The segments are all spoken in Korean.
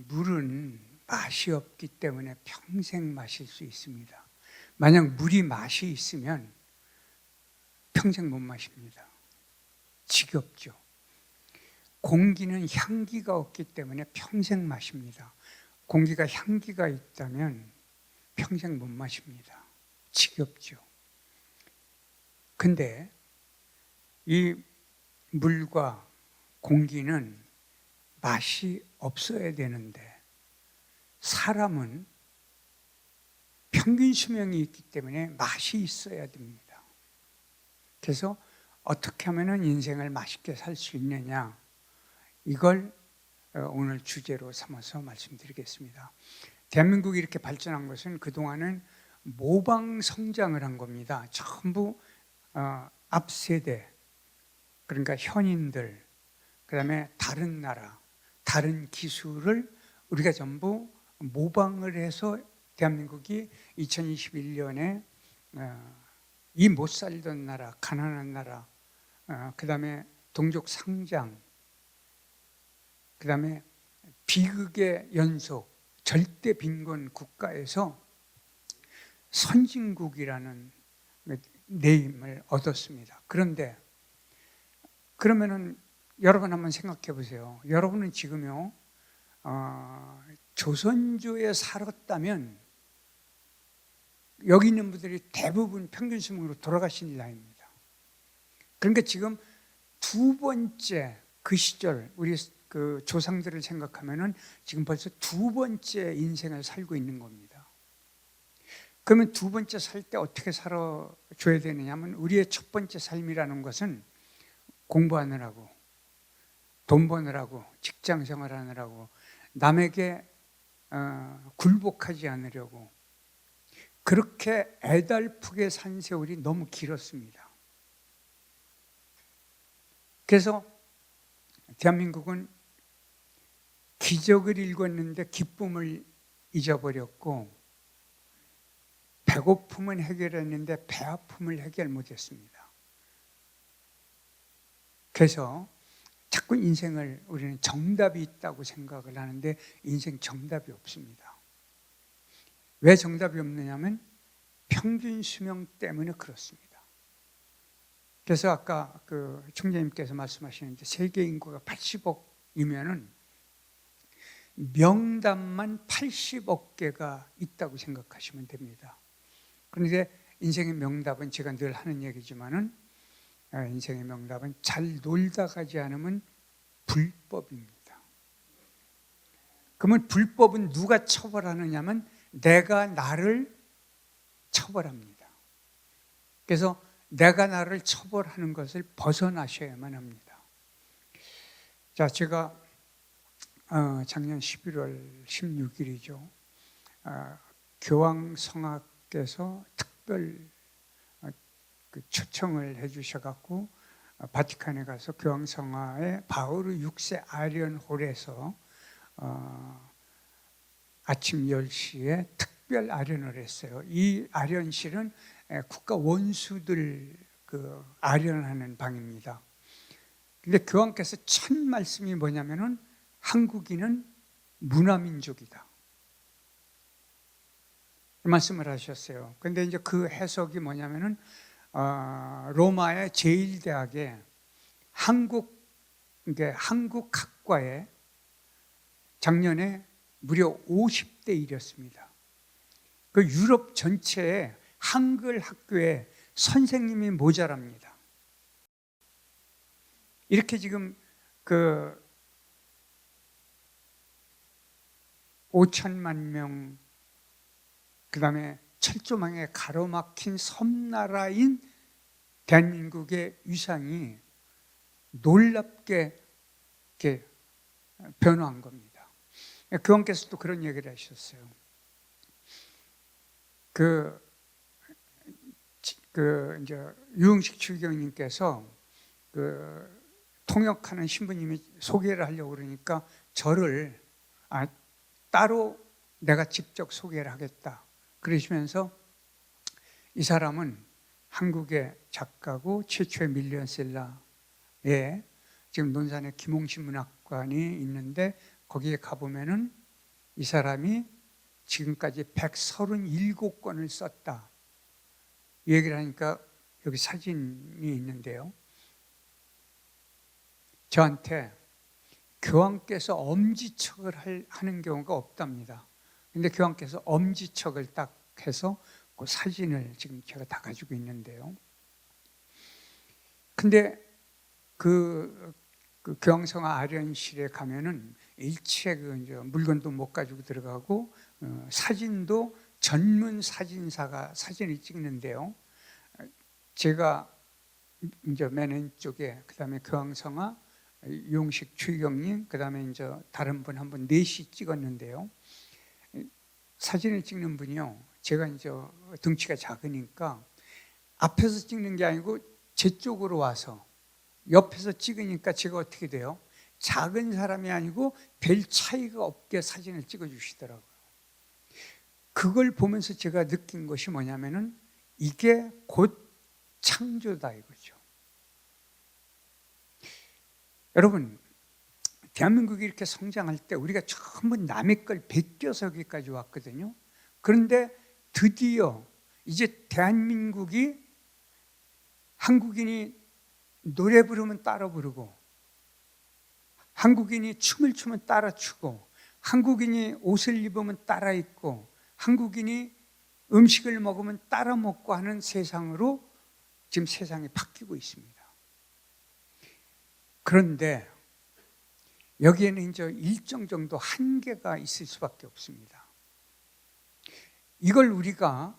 물은 맛이 없기 때문에 평생 마실 수 있습니다. 만약 물이 맛이 있으면 평생 못 마십니다. 지겹죠. 공기는 향기가 없기 때문에 평생 마십니다. 공기가 향기가 있다면 평생 못 마십니다. 지겹죠. 근데 이 물과 공기는 맛이 없어야 되는데 사람은 평균 수명이 있기 때문에 맛이 있어야 됩니다. 그래서 어떻게 하면 인생을 맛있게 살 수 있느냐, 이걸 오늘 주제로 삼아서 말씀드리겠습니다. 대한민국이 이렇게 발전한 것은 그동안은 모방 성장을 한 겁니다. 전부 앞 세대, 그러니까 현인들, 그 다음에 다른 나라, 다른 기술을 우리가 전부 모방을 해서 대한민국이 2021년에 이 못 살던 나라, 가난한 나라, 그 다음에 동족 상장, 그 다음에 비극의 연속, 절대 빈곤 국가에서 선진국이라는 네임을 얻었습니다. 그런데 그러면은 여러분 한번 생각해 보세요. 여러분은 지금요 조선조에 살았다면 여기 있는 분들이 대부분 평균 수명으로 돌아가신 나이입니다. 그러니까 지금 두 번째 그 시절 우리 그 조상들을 생각하면은 지금 벌써 두 번째 인생을 살고 있는 겁니다. 그러면 두 번째 살 때 어떻게 살아줘야 되느냐면 우리의 첫 번째 삶이라는 것은 공부하느라고, 돈 버느라고, 직장 생활하느라고, 남에게 굴복하지 않으려고 그렇게 애달프게 산 세월이 너무 길었습니다. 그래서 대한민국은 기적을 읽었는데 기쁨을 잊어버렸고, 배고픔은 해결했는데 배 아픔을 해결 못했습니다. 그래서 자꾸 인생을 우리는 정답이 있다고 생각을 하는데 인생 정답이 없습니다. 왜 정답이 없느냐면 평균 수명 때문에 그렇습니다. 그래서 아까 그 총재님께서 말씀하시는데 세계 인구가 80억이면은 명답만 80억 개가 있다고 생각하시면 됩니다. 그런데 인생의 명답은 제가 늘 하는 얘기지만은 인생의 명답은 잘 놀다 가지 않으면 불법입니다. 그러면 불법은 누가 처벌하느냐면 내가 나를 처벌합니다. 그래서 내가 나를 처벌하는 것을 벗어나셔야만 합니다. 자, 제가 작년 11월 16일이죠. 교황성하께서 특별 초청을 해주셔갖고 바티칸에 가서 교황성하의 바오르 6세 아련홀에서 아침 10시에 특별 아련을 했어요. 이 아련실은 국가 원수들 아련하는 방입니다. 근데 교황께서 첫 말씀이 뭐냐면은 한국인은 문화민족이다, 이 말씀을 하셨어요. 근데 이제 그 해석이 뭐냐면은 로마의 제1대학에 한국학과에 작년에 무려 50대 1이었습니다. 그 유럽 전체에 한글 학교에 선생님이 모자랍니다. 이렇게 지금 5천만 명, 그 다음에 철조망에 가로막힌 섬나라인 대한민국의 위상이 놀랍게 이렇게 변화한 겁니다. 교황께서도 그런 얘기를 하셨어요. 이제 유흥식 추기경님께서 통역하는 신부님이 소개를 하려고 그러니까 저를 따로 내가 직접 소개를 하겠다 그러시면서, 이 사람은 한국의 작가고 최초의 밀리언셀러에 지금 논산에 김홍신 문학관이 있는데 거기에 가보면은 이 사람이 지금까지 137권을 썼다. 이 얘기를 하니까 여기 사진이 있는데요. 저한테 교황께서 엄지척을 하는 경우가 없답니다. 근데 교황께서 엄지척을 딱 해서 그 사진을 지금 제가 다 가지고 있는데요. 근데 그 교황성화 아련실에 가면은 일체 이제 물건도 못 가지고 들어가고 사진도 전문 사진사가 사진을 찍는데요. 제가 이제 맨 왼쪽에 그다음에 교황성화 용식 추경님 그다음에 이제 다른 분 한 분 넷이 찍었는데요. 사진을 찍는 분이요. 제가 이제 등치가 작으니까 앞에서 찍는 게 아니고 제 쪽으로 와서 옆에서 찍으니까 제가 어떻게 돼요? 작은 사람이 아니고 별 차이가 없게 사진을 찍어 주시더라고요. 그걸 보면서 제가 느낀 것이 뭐냐면은 이게 곧 창조다 이거죠. 여러분, 대한민국이 이렇게 성장할 때 우리가 전부 남의 걸 베껴서 여기까지 왔거든요. 그런데 드디어 이제 대한민국이 한국인이 노래 부르면 따라 부르고 한국인이 춤을 추면 따라 추고 한국인이 옷을 입으면 따라 입고 한국인이 음식을 먹으면 따라 먹고 하는 세상으로 지금 세상이 바뀌고 있습니다. 그런데 여기에는 이제 일정 정도 한계가 있을 수밖에 없습니다. 이걸 우리가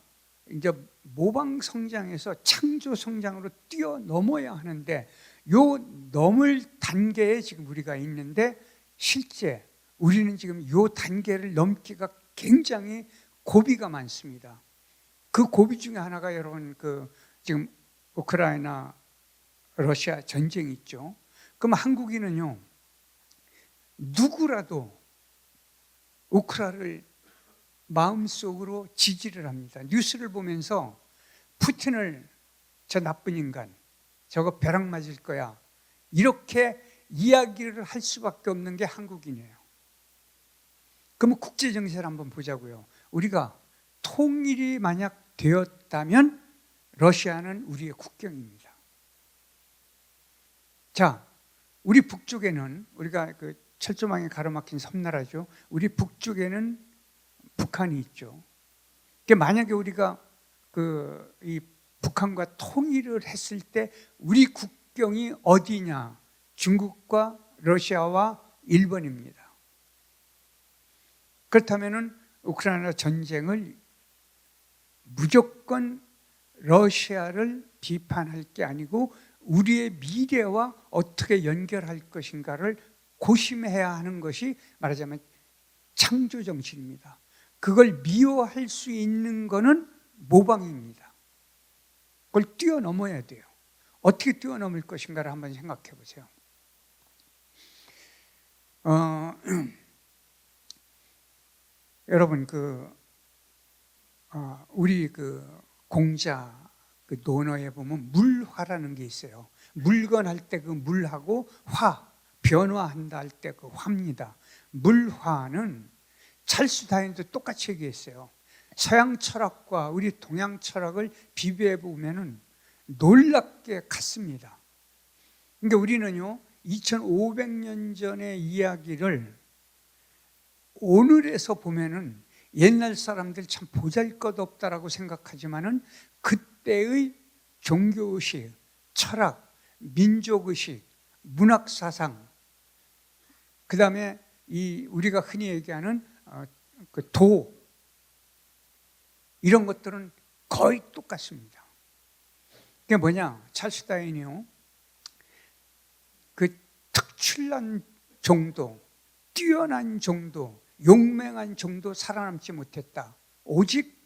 이제 모방 성장에서 창조 성장으로 뛰어넘어야 하는데 요 넘을 단계에 지금 우리가 있는데 실제 우리는 지금 요 단계를 넘기가 굉장히 고비가 많습니다. 그 고비 중에 하나가 여러분 지금 우크라이나 러시아 전쟁이 있죠. 그럼 한국인은요 누구라도 우크라이나를 마음속으로 지지를 합니다. 뉴스를 보면서 푸틴을 저 나쁜 인간, 저거 벼락 맞을 거야 이렇게 이야기를 할 수밖에 없는 게 한국인이에요. 그러면 국제 정세를 한번 보자고요. 우리가 통일이 만약 되었다면 러시아는 우리의 국경입니다. 자, 우리 북쪽에는 우리가 그 철조망에 가로막힌 섬나라죠. 우리 북쪽에는 북한이 있죠. 만약에 우리가 이 북한과 통일을 했을 때 우리 국경이 어디냐? 중국과 러시아와 일본입니다. 그렇다면은 우크라이나 전쟁을 무조건 러시아를 비판할 게 아니고 우리의 미래와 어떻게 연결할 것인가를 고심해야 하는 것이 말하자면 창조 정신입니다. 그걸 미워할 수 있는 것은 모방입니다. 그걸 뛰어넘어야 돼요. 어떻게 뛰어넘을 것인가를 한번 생각해 보세요. 여러분 우리 공자 논어에 보면 물화라는 게 있어요. 물건 할 때 그 물하고 화, 변화한다 할 때 그 화입니다. 물화는 찰스 다윈도 똑같이 얘기했어요. 서양 철학과 우리 동양 철학을 비교해 보면은 놀랍게 같습니다. 그러니까 우리는요 2500년 전의 이야기를 오늘에서 보면은 옛날 사람들 참 보잘것없다라고 생각하지만은 그때의 종교의식, 철학, 민족의식, 문학사상, 그 다음에 우리가 흔히 얘기하는 이런 것들은 거의 똑같습니다. 그게 뭐냐? 찰스 다윈이요 특출난 정도, 뛰어난 정도, 용맹한 정도 살아남지 못했다. 오직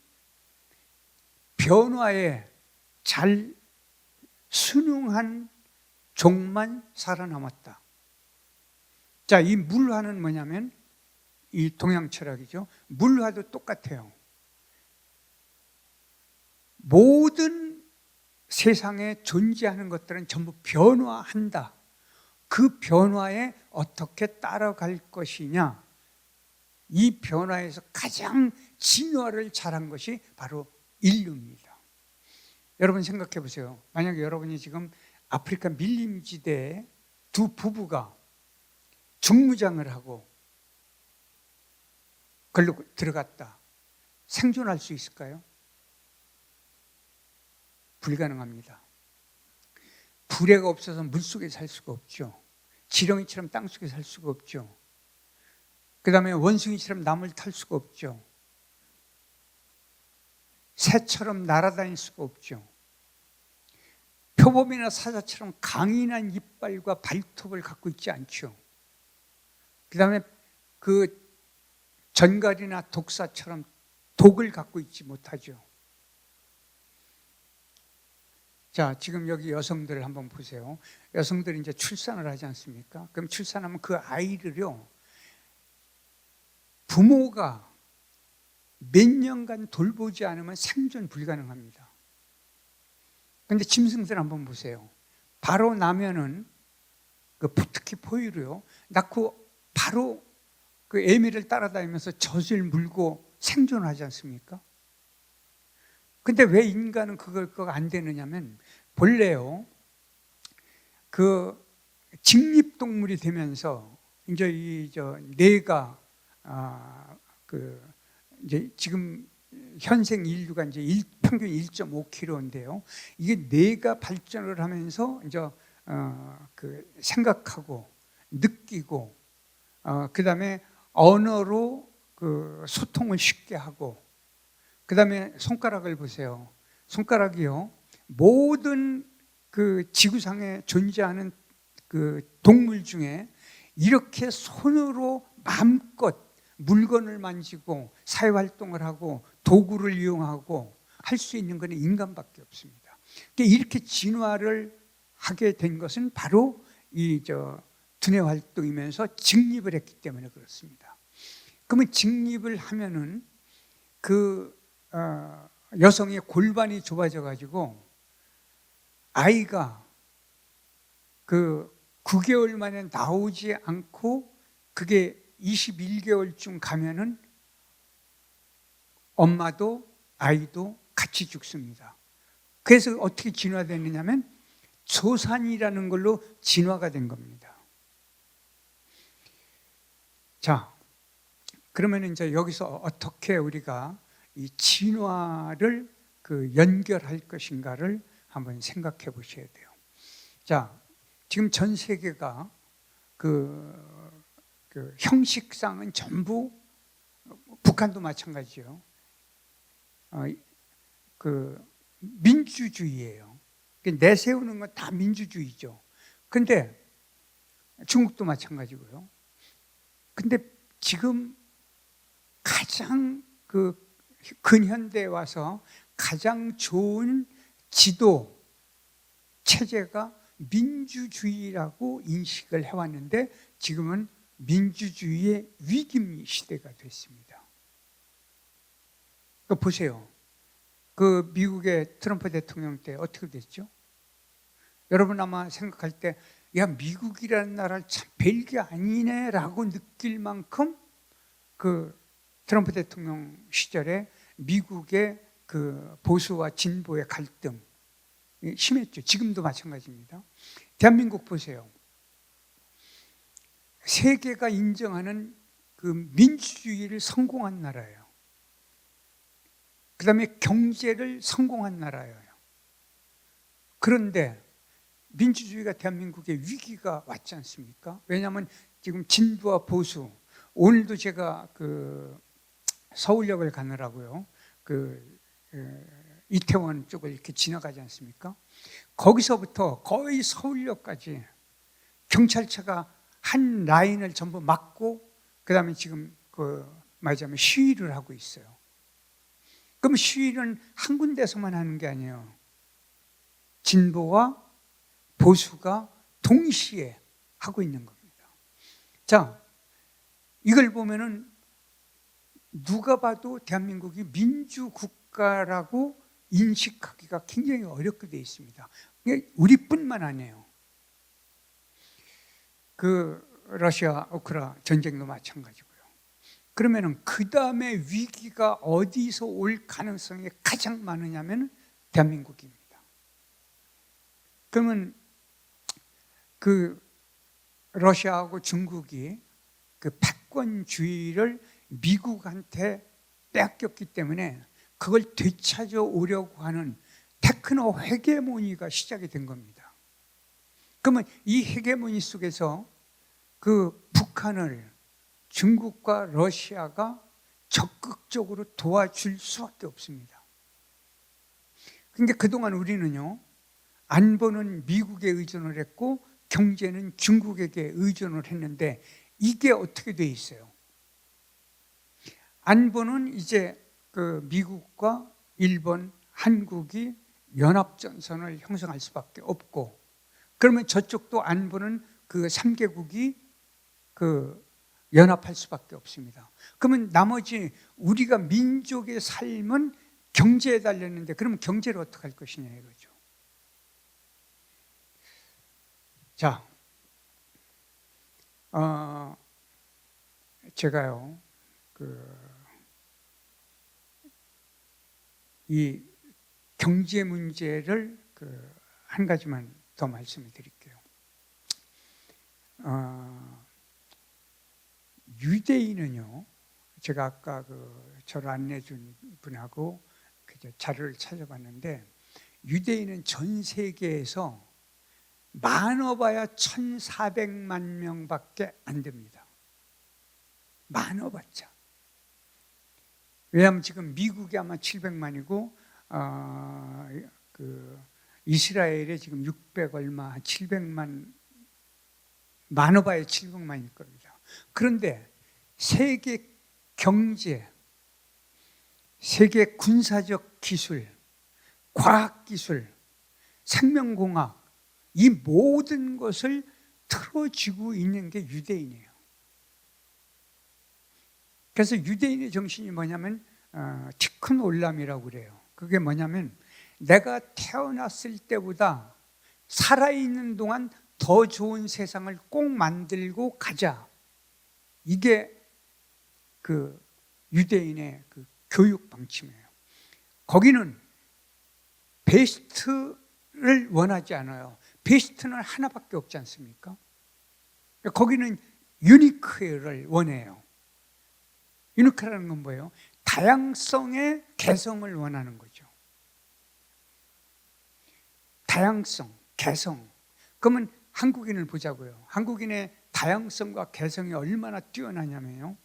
변화에 잘 순응한 종만 살아남았다. 자, 이 물화는 뭐냐면 이 동양 철학이죠. 물화도 똑같아요. 모든 세상에 존재하는 것들은 전부 변화한다. 그 변화에 어떻게 따라갈 것이냐, 이 변화에서 가장 진화를 잘한 것이 바로 인류입니다. 여러분 생각해 보세요. 만약에 여러분이 지금 아프리카 밀림지대에 두 부부가 중무장을 하고 걸로 들어갔다. 생존할 수 있을까요? 불가능합니다. 부래가 없어서 물속에 살 수가 없죠. 지렁이처럼 땅속에 살 수가 없죠. 그 다음에 원숭이처럼 나무를 탈 수가 없죠. 새처럼 날아다닐 수가 없죠. 표범이나 사자처럼 강인한 이빨과 발톱을 갖고 있지 않죠. 그 다음에 그 전갈이나 독사처럼 독을 갖고 있지 못하죠. 자, 지금 여기 여성들을 한번 보세요. 여성들이 이제 출산을 하지 않습니까? 그럼 출산하면 그 아이를요, 부모가 몇 년간 돌보지 않으면 생존 불가능합니다. 그런데 짐승들 한번 보세요. 바로 나면은 특히 포유류요, 낳고 바로 그 애미를 따라다니면서 젖을 물고 생존하지 않습니까? 근데 왜 인간은 그거 안 되느냐면, 본래요, 그 직립동물이 되면서 이제 뇌가 이제 지금 현생 인류가 이제 평균 1.5kg인데요. 이게 뇌가 발전을 하면서 이제 생각하고 느끼고 그 다음에 언어로 그 소통을 쉽게 하고, 그 다음에 손가락을 보세요. 손가락이요, 모든 그 지구상에 존재하는 그 동물 중에 이렇게 손으로 마음껏 물건을 만지고 사회활동을 하고 도구를 이용하고 할 수 있는 것은 인간밖에 없습니다. 이렇게 진화를 하게 된 것은 바로 두뇌 활동이면서 직립을 했기 때문에 그렇습니다. 그러면 직립을 하면은 여성의 골반이 좁아져 가지고 아이가 9개월 만에 나오지 않고 그게 21개월쯤 가면은 엄마도 아이도 같이 죽습니다. 그래서 어떻게 진화되느냐면 조산이라는 걸로 진화가 된 겁니다. 자, 그러면 이제 여기서 어떻게 우리가 이 진화를 연결할 것인가를 한번 생각해 보셔야 돼요. 자, 지금 전 세계가 형식상은 전부, 북한도 마찬가지요, 민주주의예요. 내세우는 건 다 민주주의죠. 근데 중국도 마찬가지고요. 근데 지금 가장 근현대에 와서 가장 좋은 지도 체제가 민주주의라고 인식을 해왔는데, 지금은 민주주의의 위기 시대가 됐습니다. 보세요. 미국의 트럼프 대통령 때 어떻게 됐죠? 여러분 아마 생각할 때, 야, 미국이라는 나라 참 별게 아니네 라고 느낄 만큼 트럼프 대통령 시절에 미국의 보수와 진보의 갈등 심했죠. 지금도 마찬가지입니다. 대한민국 보세요. 세계가 인정하는 민주주의를 성공한 나라예요. 그 다음에 경제를 성공한 나라예요. 그런데 민주주의가 대한민국에 위기가 왔지 않습니까? 왜냐하면 지금 진보와 보수, 오늘도 제가 서울역을 가느라고요, 이태원 쪽을 이렇게 지나가지 않습니까? 거기서부터 거의 서울역까지 경찰차가 한 라인을 전부 막고, 그 다음에 지금 말하자면 시위를 하고 있어요. 그럼 시위는 한 군데서만 하는 게 아니에요. 진보와 보수가 동시에 하고 있는 겁니다. 자, 이걸 보면은 누가 봐도 대한민국이 민주국가라고 인식하기가 굉장히 어렵게 되어 있습니다. 우리뿐만 아니에요. 러시아 우크라 전쟁도 마찬가지고요. 그러면은 그 다음에 위기가 어디서 올 가능성이 가장 많으냐면 대한민국입니다. 그러면 그 러시아하고 중국이 그 패권주의를 미국한테 빼앗겼기 때문에 그걸 되찾아 오려고 하는 테크노 헤게모니가 시작이 된 겁니다. 그러면 이 헤게모니 속에서 그 북한을 중국과 러시아가 적극적으로 도와줄 수밖에 없습니다. 그러니까 그동안 우리는요, 안보는 미국에 의존을 했고 경제는 중국에게 의존을 했는데 이게 어떻게 돼 있어요? 안보는 이제 그 미국과 일본, 한국이 연합전선을 형성할 수밖에 없고, 그러면 저쪽도 안보는 그 3개국이 그 연합할 수밖에 없습니다. 그러면 나머지 우리가 민족의 삶은 경제에 달렸는데 그러면 경제를 어떻게 할 것이냐 이거죠. 자, 제가요, 이 경제 문제를 한 가지만 더 말씀을 드릴게요. 유대인은요, 제가 아까 저를 안내해 준 분하고 자료를 찾아봤는데, 유대인은 전 세계에서 많아봐야 1,400만 명밖에 안 됩니다. 많아봤자. 왜냐하면 지금 미국이 아마 700만이고 이스라엘에 지금 600 얼마, 700만, 많아봐야 700만일 겁니다. 그런데 세계 경제, 세계 군사적 기술, 과학기술, 생명공학, 이 모든 것을 틀어쥐고 있는 게 유대인이에요. 그래서 유대인의 정신이 뭐냐면 티큰 올람이라고 그래요. 그게 뭐냐면 내가 태어났을 때보다 살아있는 동안 더 좋은 세상을 꼭 만들고 가자. 이게 그 유대인의 그 교육 방침이에요. 거기는 베스트를 원하지 않아요. 베스트는 하나밖에 없지 않습니까? 거기는 유니크를 원해요. 유니크라는 건 뭐예요? 다양성의 개성을 원하는 거죠. 다양성, 개성. 그러면 한국인을 보자고요. 한국인의 다양성과 개성이 얼마나 뛰어나냐면요.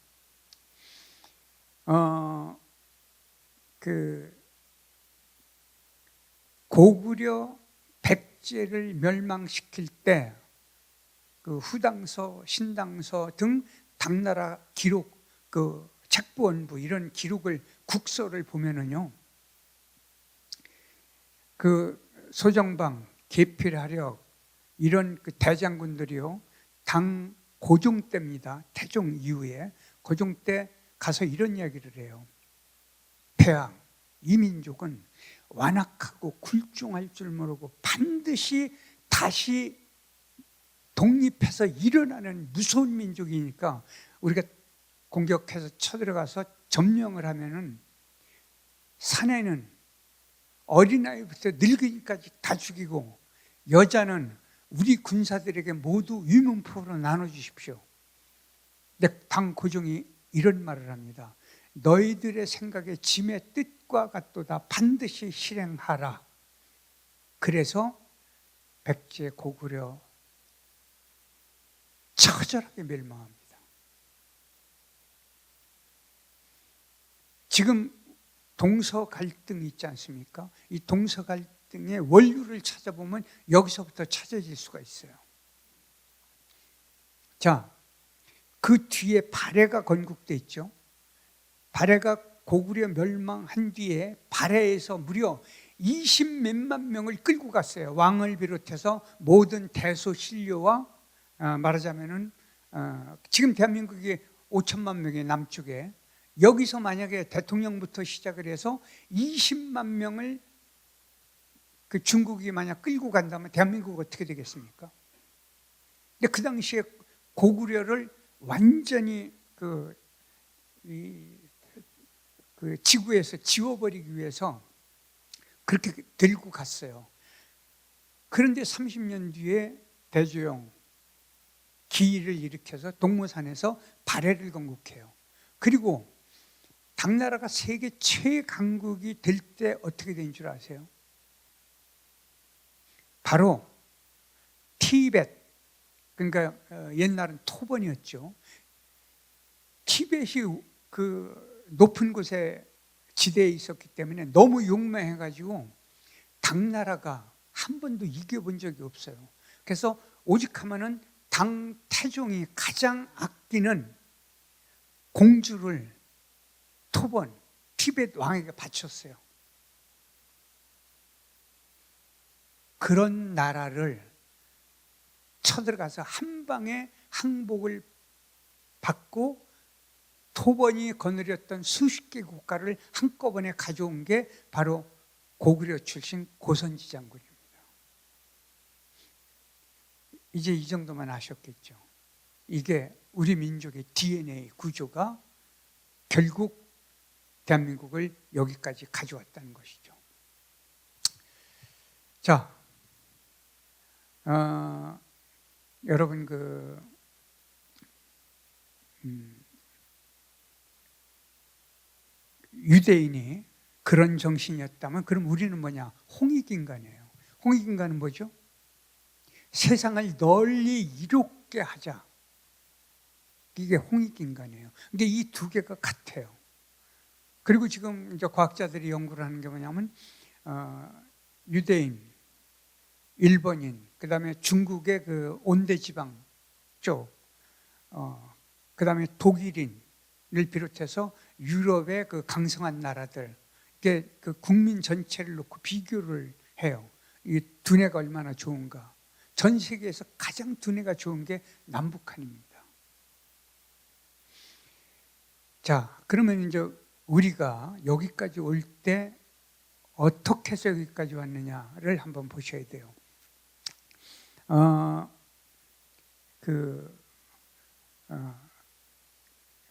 고구려 백제를 멸망시킬 때 그 후당서, 신당서 등 당나라 기록, 그 책부원부 이런 기록을 국서를 보면은요, 그 소정방, 계필하력 이런 그 대장군들이요, 당 고종 때입니다. 태종 이후에 고종 때 가서 이런 이야기를 해요. 폐하, 이 민족은 완악하고 굴종할 줄 모르고 반드시 다시 독립해서 일어나는 무서운 민족이니까 우리가 공격해서 쳐들어가서 점령을 하면은 사내는 어린아이부터 늙은이까지 다 죽이고 여자는 우리 군사들에게 모두 위문포로 나눠주십시오. 근데 당 고종이 이런 말을 합니다. 너희들의 생각에 짐의 뜻과 같도다. 반드시 실행하라. 그래서 백제 고구려 처절하게 멸망합니다. 지금 동서 갈등이 있지 않습니까? 이 동서 갈등의 원류를 찾아보면 여기서부터 찾아질 수가 있어요. 자, 그 뒤에 발해가 건국돼 있죠. 발해가 고구려 멸망한 뒤에 발해에서 무려 20몇만 명을 끌고 갔어요. 왕을 비롯해서 모든 대소신료와 말하자면은 지금 대한민국이 5천만 명의 남쪽에, 여기서 만약에 대통령부터 시작을 해서 20만 명을 그 중국이 만약 끌고 간다면 대한민국은 어떻게 되겠습니까? 근데 그 당시에 고구려를 완전히 그 지구에서 지워버리기 위해서 그렇게 들고 갔어요. 그런데 30년 뒤에 대조영 기일을 일으켜서 동모산에서 발해를 건국해요. 그리고 당나라가 세계 최강국이 될 때 어떻게 된 줄 아세요? 바로 티베트, 그러니까 옛날은 토번이었죠. 티베트이 그 높은 곳에 지대에 있었기 때문에 너무 용맹해가지고 당나라가 한 번도 이겨본 적이 없어요. 그래서 오직 하면은 당 태종이 가장 아끼는 공주를 토번, 티베트 왕에게 바쳤어요. 그런 나라를 쳐들어가서 한 방에 항복을 받고 토번이 거느렸던 수십 개 국가를 한꺼번에 가져온 게 바로 고구려 출신 고선지 장군입니다. 이제 이 정도만 아셨겠죠. 이게 우리 민족의 DNA 구조가 결국 대한민국을 여기까지 가져왔다는 것이죠. 자, 여러분 유대인이 그런 정신이었다면 그럼 우리는 뭐냐? 홍익인간이에요. 홍익인간은 뭐죠? 세상을 널리 이롭게 하자. 이게 홍익인간이에요. 근데 이 두 개가 같아요. 그리고 지금 이제 과학자들이 연구를 하는 게 뭐냐면 유대인, 일본인, 그 다음에 중국의 그 온대지방 쪽, 그 다음에 독일인을 비롯해서 유럽의 그 강성한 나라들, 이게 그 국민 전체를 놓고 비교를 해요. 이 두뇌가 얼마나 좋은가. 전 세계에서 가장 두뇌가 좋은 게 남북한입니다. 자, 그러면 이제 우리가 여기까지 올 때 어떻게 해서 여기까지 왔느냐를 한번 보셔야 돼요.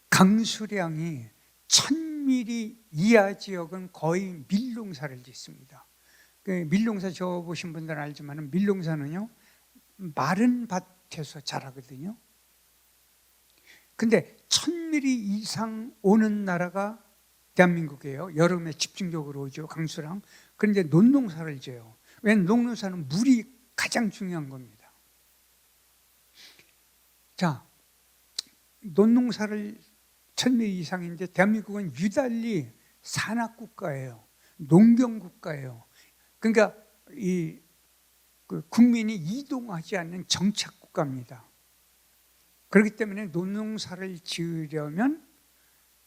강수량이 1000mm 이하 지역은 거의 밀농사를 짓습니다. 밀농사 지어보신 분들은 알지만 밀농사는요 마른 밭에서 자라거든요. 근데 1000mm 이상 오는 나라가 대한민국이에요. 여름에 집중적으로 오죠, 강수량. 그런데 논농사를 지어요. 왜냐하면 농농사는 물이 가장 중요한 겁니다. 자, 논농사를 1000mm 이상인데 대한민국은 유달리 산악국가예요. 농경국가예요. 그러니까 그 국민이 이동하지 않는 정착국가입니다. 그렇기 때문에 논농사를 지으려면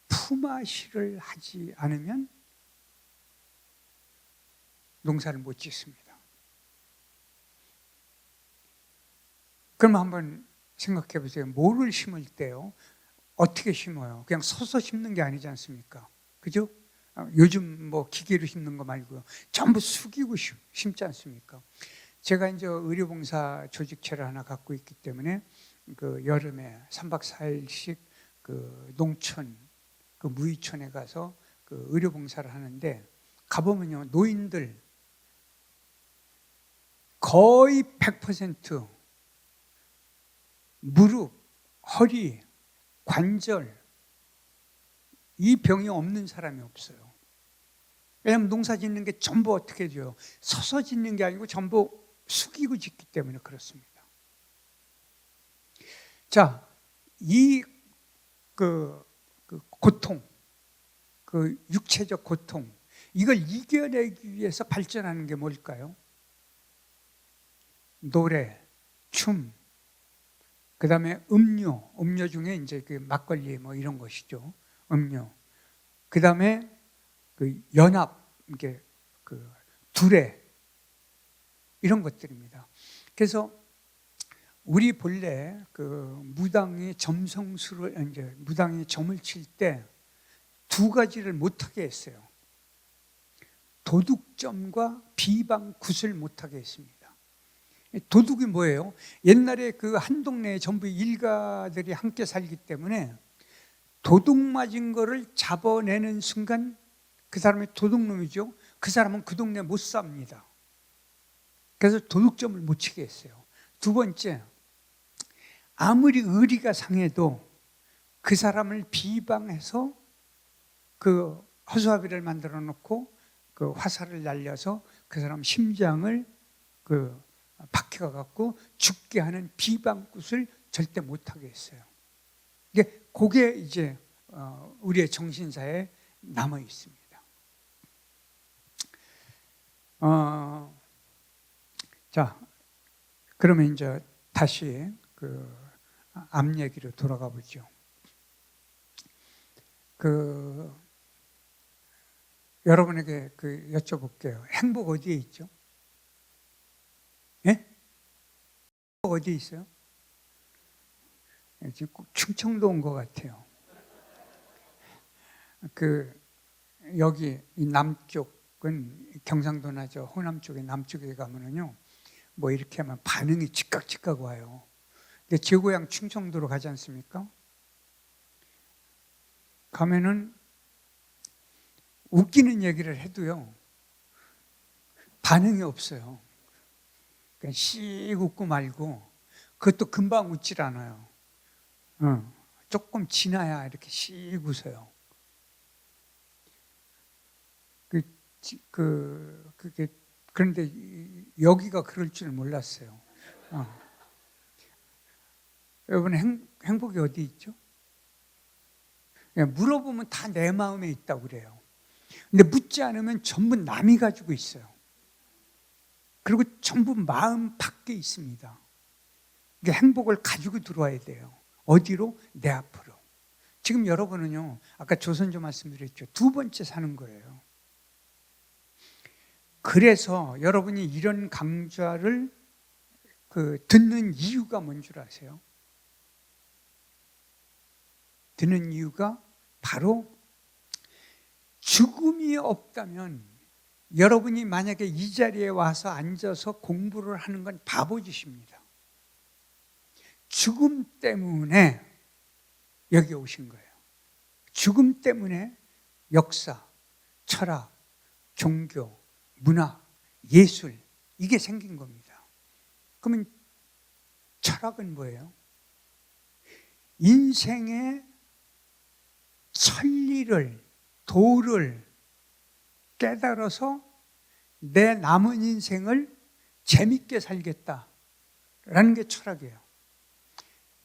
품앗이를 하지 않으면 농사를 못 짓습니다. 그럼 한번 생각해 보세요. 뭐를 심을 때요? 어떻게 심어요? 그냥 서서 심는 게 아니지 않습니까? 그죠? 요즘 뭐 기계로 심는 거 말고요. 전부 숙이고 심지 않습니까? 제가 이제 의료봉사 조직체를 하나 갖고 있기 때문에 그 여름에 3박 4일씩 그 농촌, 그 무의촌에 가서 그 의료봉사를 하는데 가보면요, 노인들 거의 100% 무릎, 허리, 관절 이 병이 없는 사람이 없어요. 왜냐하면 농사 짓는 게 전부 어떻게 돼요? 서서 짓는 게 아니고 전부 숙이고 짓기 때문에 그렇습니다. 자, 이 고통, 그 육체적 고통, 이걸 이겨내기 위해서 발전하는 게 뭘까요? 노래, 춤, 그 다음에 음료 중에 이제 그 막걸리 뭐 이런 것이죠. 음료. 그 다음에 그 연합, 이게 그 두레, 이런 것들입니다. 그래서 우리 본래 그 무당이 점성술을 이제 무당이 점을 칠 때 두 가지를 못하게 했어요. 도둑점과 비방굿을 못하게 했습니다. 도둑이 뭐예요? 옛날에 그 한 동네에 전부 일가들이 함께 살기 때문에 도둑 맞은 거를 잡아내는 순간 그 사람이 도둑놈이죠. 그 사람은 그 동네 못 삽니다. 그래서 도둑점을 못 치게 했어요. 두 번째, 아무리 의리가 상해도 그 사람을 비방해서 그 허수아비를 만들어 놓고 그 화살을 날려서 그 사람 심장을 그 박혀갖고 죽게 하는 비방굿을 절대 못하게 했어요. 그게 이제 우리의 정신사에 남아 있습니다. 자, 그러면 이제 다시 그 암 얘기로 돌아가 보죠. 여러분에게 여쭤볼게요. 행복 어디에 있죠? 예? 행복 어디에 있어요? 지금 꼭 충청도 온 것 같아요. 여기 이 남쪽은 경상도나 저 호남 쪽에 남쪽에 가면은요, 뭐 이렇게 하면 반응이 즉각 와요. 근데 제 고향 충청도로 가지 않습니까? 가면은 웃기는 얘기를 해도요, 반응이 없어요. 그냥 씩 웃고 말고, 그것도 금방 웃질 않아요. 조금 지나야 이렇게 씩 웃어요. 그런데 여기가 그럴 줄 몰랐어요. 여러분 행복이 어디 있죠? 물어보면 다 내 마음에 있다고 그래요. 근데 묻지 않으면 전부 남이 가지고 있어요. 그리고 전부 마음 밖에 있습니다. 행복을 가지고 들어와야 돼요. 어디로? 내 앞으로. 지금 여러분은요, 아까 조선조 말씀드렸죠. 두 번째 사는 거예요. 그래서 여러분이 이런 강좌를 듣는 이유가 뭔 줄 아세요? 듣는 이유가 바로 죽음이 없다면 여러분이 만약에 이 자리에 와서 앉아서 공부를 하는 건 바보짓입니다. 죽음 때문에 여기 오신 거예요. 죽음 때문에 역사, 철학, 종교, 문화, 예술 이게 생긴 겁니다. 그러면 철학은 뭐예요? 인생의 천리를, 도를 깨달아서 내 남은 인생을 재밌게 살겠다라는 게 철학이에요.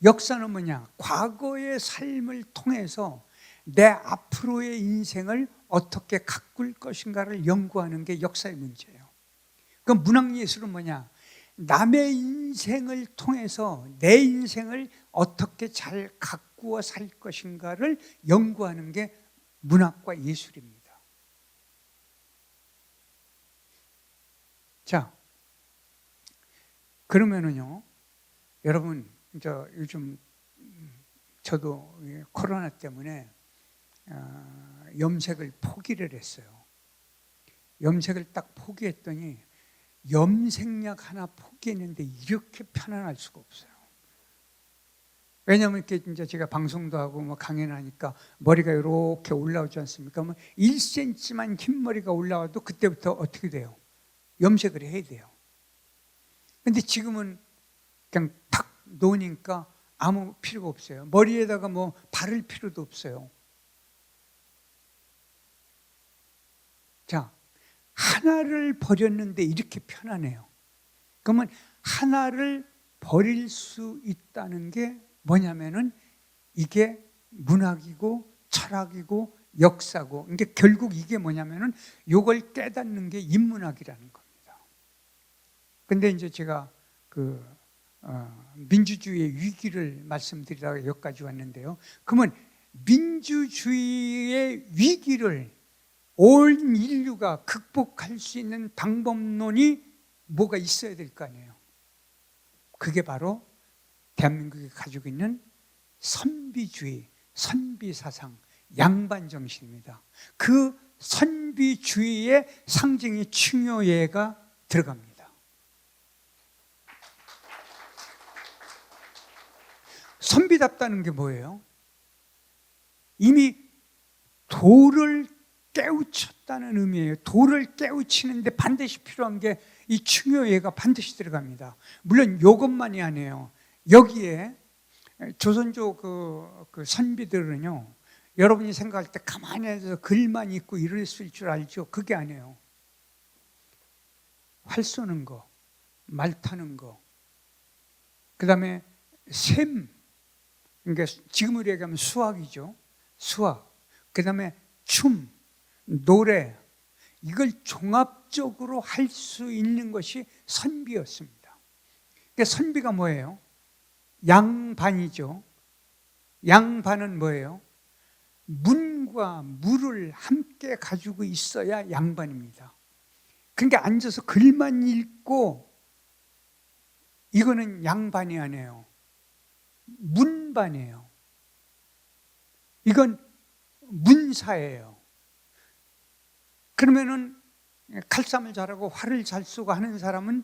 역사는 뭐냐? 과거의 삶을 통해서 내 앞으로의 인생을 어떻게 가꿀 것인가를 연구하는 게 역사의 문제예요. 그럼 문학예술은 뭐냐? 남의 인생을 통해서 내 인생을 어떻게 잘 가꾸어 살 것인가를 연구하는 게 문학과 예술입니다. 자, 그러면은요, 여러분, 요즘 저도 코로나 때문에 염색을 포기를 했어요. 염색을 딱 포기했더니 염색약 하나 포기했는데 이렇게 편안할 수가 없어요. 왜냐하면 이렇게 이제 제가 방송도 하고 뭐 강연을 하니까 머리가 이렇게 올라오지 않습니까? 뭐 1cm만 흰머리가 올라와도 그때부터 어떻게 돼요? 염색을 해야 돼요. 근데 지금은 그냥 탁 놓으니까 아무 필요가 없어요. 머리에다가 뭐 바를 필요도 없어요. 자, 하나를 버렸는데 이렇게 편하네요. 그러면 하나를 버릴 수 있다는 게 뭐냐면은 이게 문학이고 철학이고 역사고, 그러니까 결국 이게 뭐냐면은 이걸 깨닫는 게 인문학이라는 겁니다. 근데 이제 제가 민주주의의 위기를 말씀드리다가 여기까지 왔는데요. 그러면 민주주의의 위기를 온 인류가 극복할 수 있는 방법론이 뭐가 있어야 될 거 아니에요. 그게 바로 대한민국이 가지고 있는 선비주의, 선비사상, 양반정신입니다. 그 선비주의의 상징이 충효예가 들어갑니다. 선비답다는 게 뭐예요? 이미 도를 깨우쳤다는 의미예요. 도를 깨우치는데 반드시 필요한 게 이 충효예가 반드시 들어갑니다. 물론 이것만이 아니에요. 여기에 조선조 그 선비들은요, 여러분이 생각할 때 가만히 앉아서 글만 읽고 이랬을 줄 알죠? 그게 아니에요. 활 쏘는 거, 말 타는 거, 그 다음에 셈, 그러니까 지금으로 얘기하면 수학이죠. 수학, 그 다음에 춤, 노래, 이걸 종합적으로 할 수 있는 것이 선비였습니다. 그러니까 선비가 뭐예요? 양반이죠. 양반은 뭐예요? 문과 무를 함께 가지고 있어야 양반입니다. 그러니까 앉아서 글만 읽고 이거는 양반이 아니에요. 문반이에요. 이건 문사예요. 그러면은 칼싸움을 잘하고 활을 잘 쏘고 하는 사람은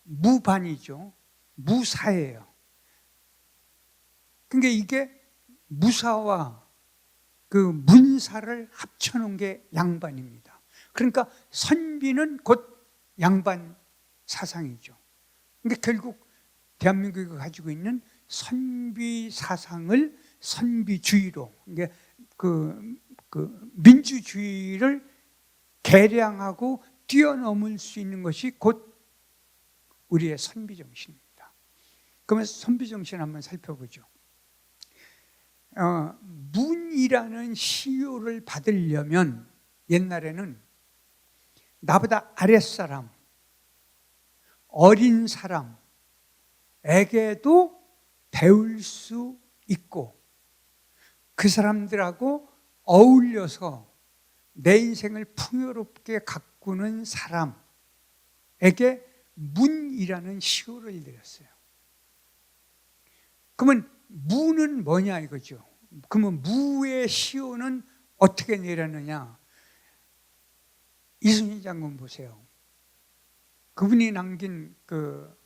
무반이죠. 무사예요. 그러니까 이게 무사와 그 문사를 합쳐놓은 게 양반입니다. 그러니까 선비는 곧 양반 사상이죠. 그러니까 결국 대한민국이 가지고 있는 선비 사상을 선비주의로, 그러니까 그 민주주의를 개량하고 뛰어넘을 수 있는 것이 곧 우리의 선비정신입니다. 그러면 선비정신 한번 살펴보죠. 문이라는 시효를 받으려면 옛날에는 나보다 아랫사람, 어린 사람에게도 배울 수 있고 그 사람들하고 어울려서 내 인생을 풍요롭게 가꾸는 사람에게 문이라는 시호를 내렸어요. 그러면 무는 뭐냐 이거죠. 그러면 무의 시호는 어떻게 내렸느냐? 이순신 장군 보세요. 그분이 남긴 그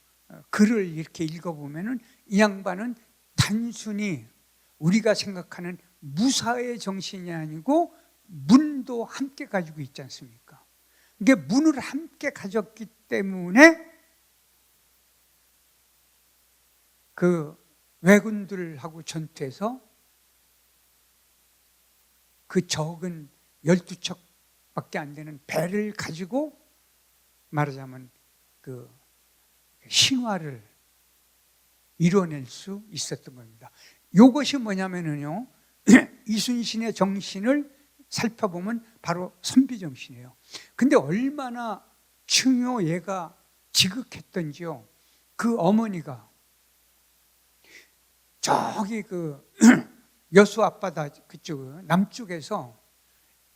글을 이렇게 읽어보면은 이 양반은 단순히 우리가 생각하는 무사의 정신이 아니고 문도 함께 가지고 있지 않습니까? 이게 문을 함께 가졌기 때문에 그 왜군들하고 전투해서 그 적은 12척밖에 안 되는 배를 가지고 말하자면 그 신화를 이뤄낼 수 있었던 겁니다. 이것이 뭐냐면요, 이순신의 정신을 살펴보면 바로 선비정신이에요. 근데 얼마나 충효예가 지극했던지요. 그 어머니가 저기 그 여수 앞바다 그쪽 남쪽에서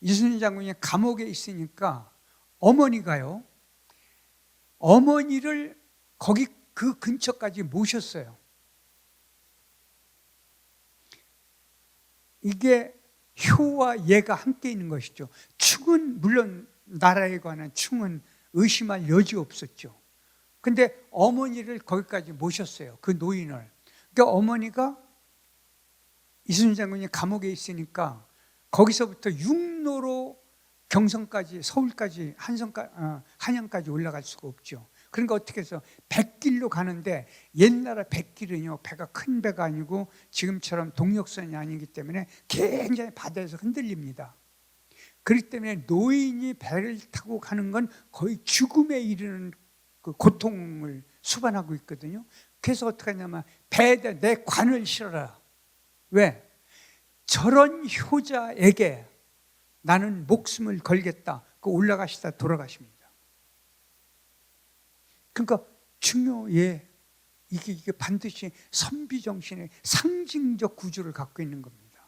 이순신 장군이 감옥에 있으니까 어머니가요, 어머니를 거기 그 근처까지 모셨어요. 이게 효와 예가 함께 있는 것이죠. 충은 물론 나라에 관한 충은 의심할 여지 없었죠. 근데 어머니를 거기까지 모셨어요. 그 노인을. 그러니까 어머니가 이순신 장군이 감옥에 있으니까 거기서부터 육로로 경성까지, 서울까지, 한양까지 올라갈 수가 없죠. 그러니까 어떻게 해서 백길로 가는데, 옛날에 백길은요, 배가 큰 배가 아니고 지금처럼 동력선이 아니기 때문에 굉장히 바다에서 흔들립니다. 그렇기 때문에 노인이 배를 타고 가는 건 거의 죽음에 이르는 그 고통을 수반하고 있거든요. 그래서 어떻게 하냐면 배에다 내 관을 실어라. 왜? 저런 효자에게 나는 목숨을 걸겠다. 그 올라가시다 돌아가십니다. 그러니까 충효예, 이게 반드시 선비정신의 상징적 구조를 갖고 있는 겁니다.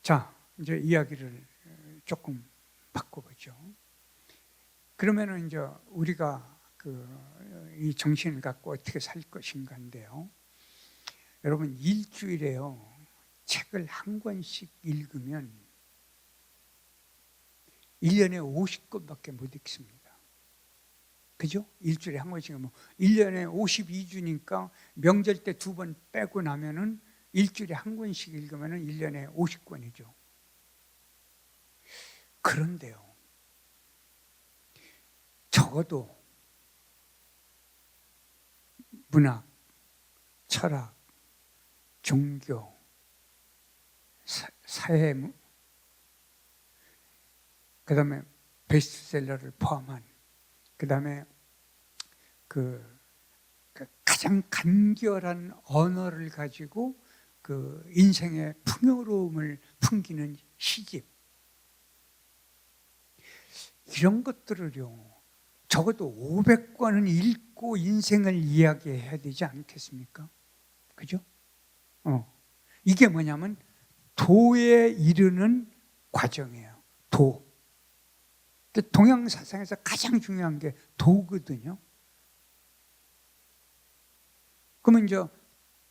자, 이제 이야기를 조금 바꿔보죠. 그러면은 이제 우리가 이 정신을 갖고 어떻게 살 것인가인데요. 여러분, 일주일에요, 책을 한 권씩 읽으면 1년에 50권밖에 못 읽습니다. 그죠? 일주일에 한 번씩 뭐 1년에 52주니까 명절 때 2번 빼고 나면은 일주일에 한 권씩 읽으면은 1년에 50권이죠. 그런데요, 적어도 문학, 철학, 종교, 사회, 그 다음에 베스트셀러를 포함한, 그 다음에 그 가장 간결한 언어를 가지고 그 인생의 풍요로움을 풍기는 시집, 이런 것들을요 적어도 500권은 읽고 인생을 이야기해야 되지 않겠습니까? 그죠? 이게 뭐냐면 도에 이르는 과정이에요. 도. 동양 사상에서 가장 중요한 게 도거든요. 그러면 이제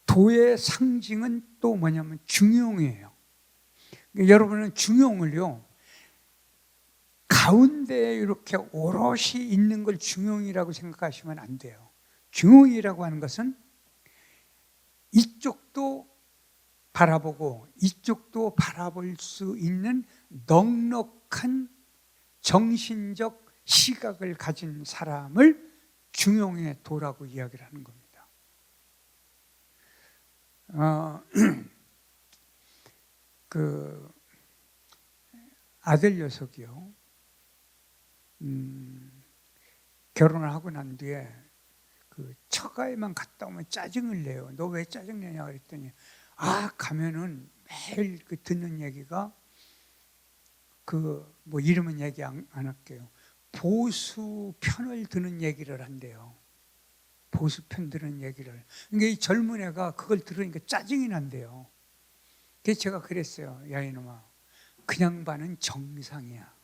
도의 상징은 또 뭐냐면 중용이에요. 여러분은 중용을요 가운데에 이렇게 오롯이 있는 걸 중용이라고 생각하시면 안 돼요. 중용이라고 하는 것은 이쪽도 바라보고 이쪽도 바라볼 수 있는 넉넉한 정신적 시각을 가진 사람을 중용의 도라고 이야기를 하는 겁니다. 그 아들 녀석이요, 결혼을 하고 난 뒤에 그 처가에만 갔다 오면 짜증을 내요. 너 왜 짜증 내냐 그랬더니 가면은 매일 그 듣는 얘기가 그 뭐 이름은 얘기 안 할게요. 보수 편을 드는 얘기를 한대요. 보수 편 드는 얘기를. 그러니까 이 젊은 애가 그걸 들으니까 짜증이 난대요. 그래서 제가 그랬어요. 야 이놈아, 그 양반은 정상이야.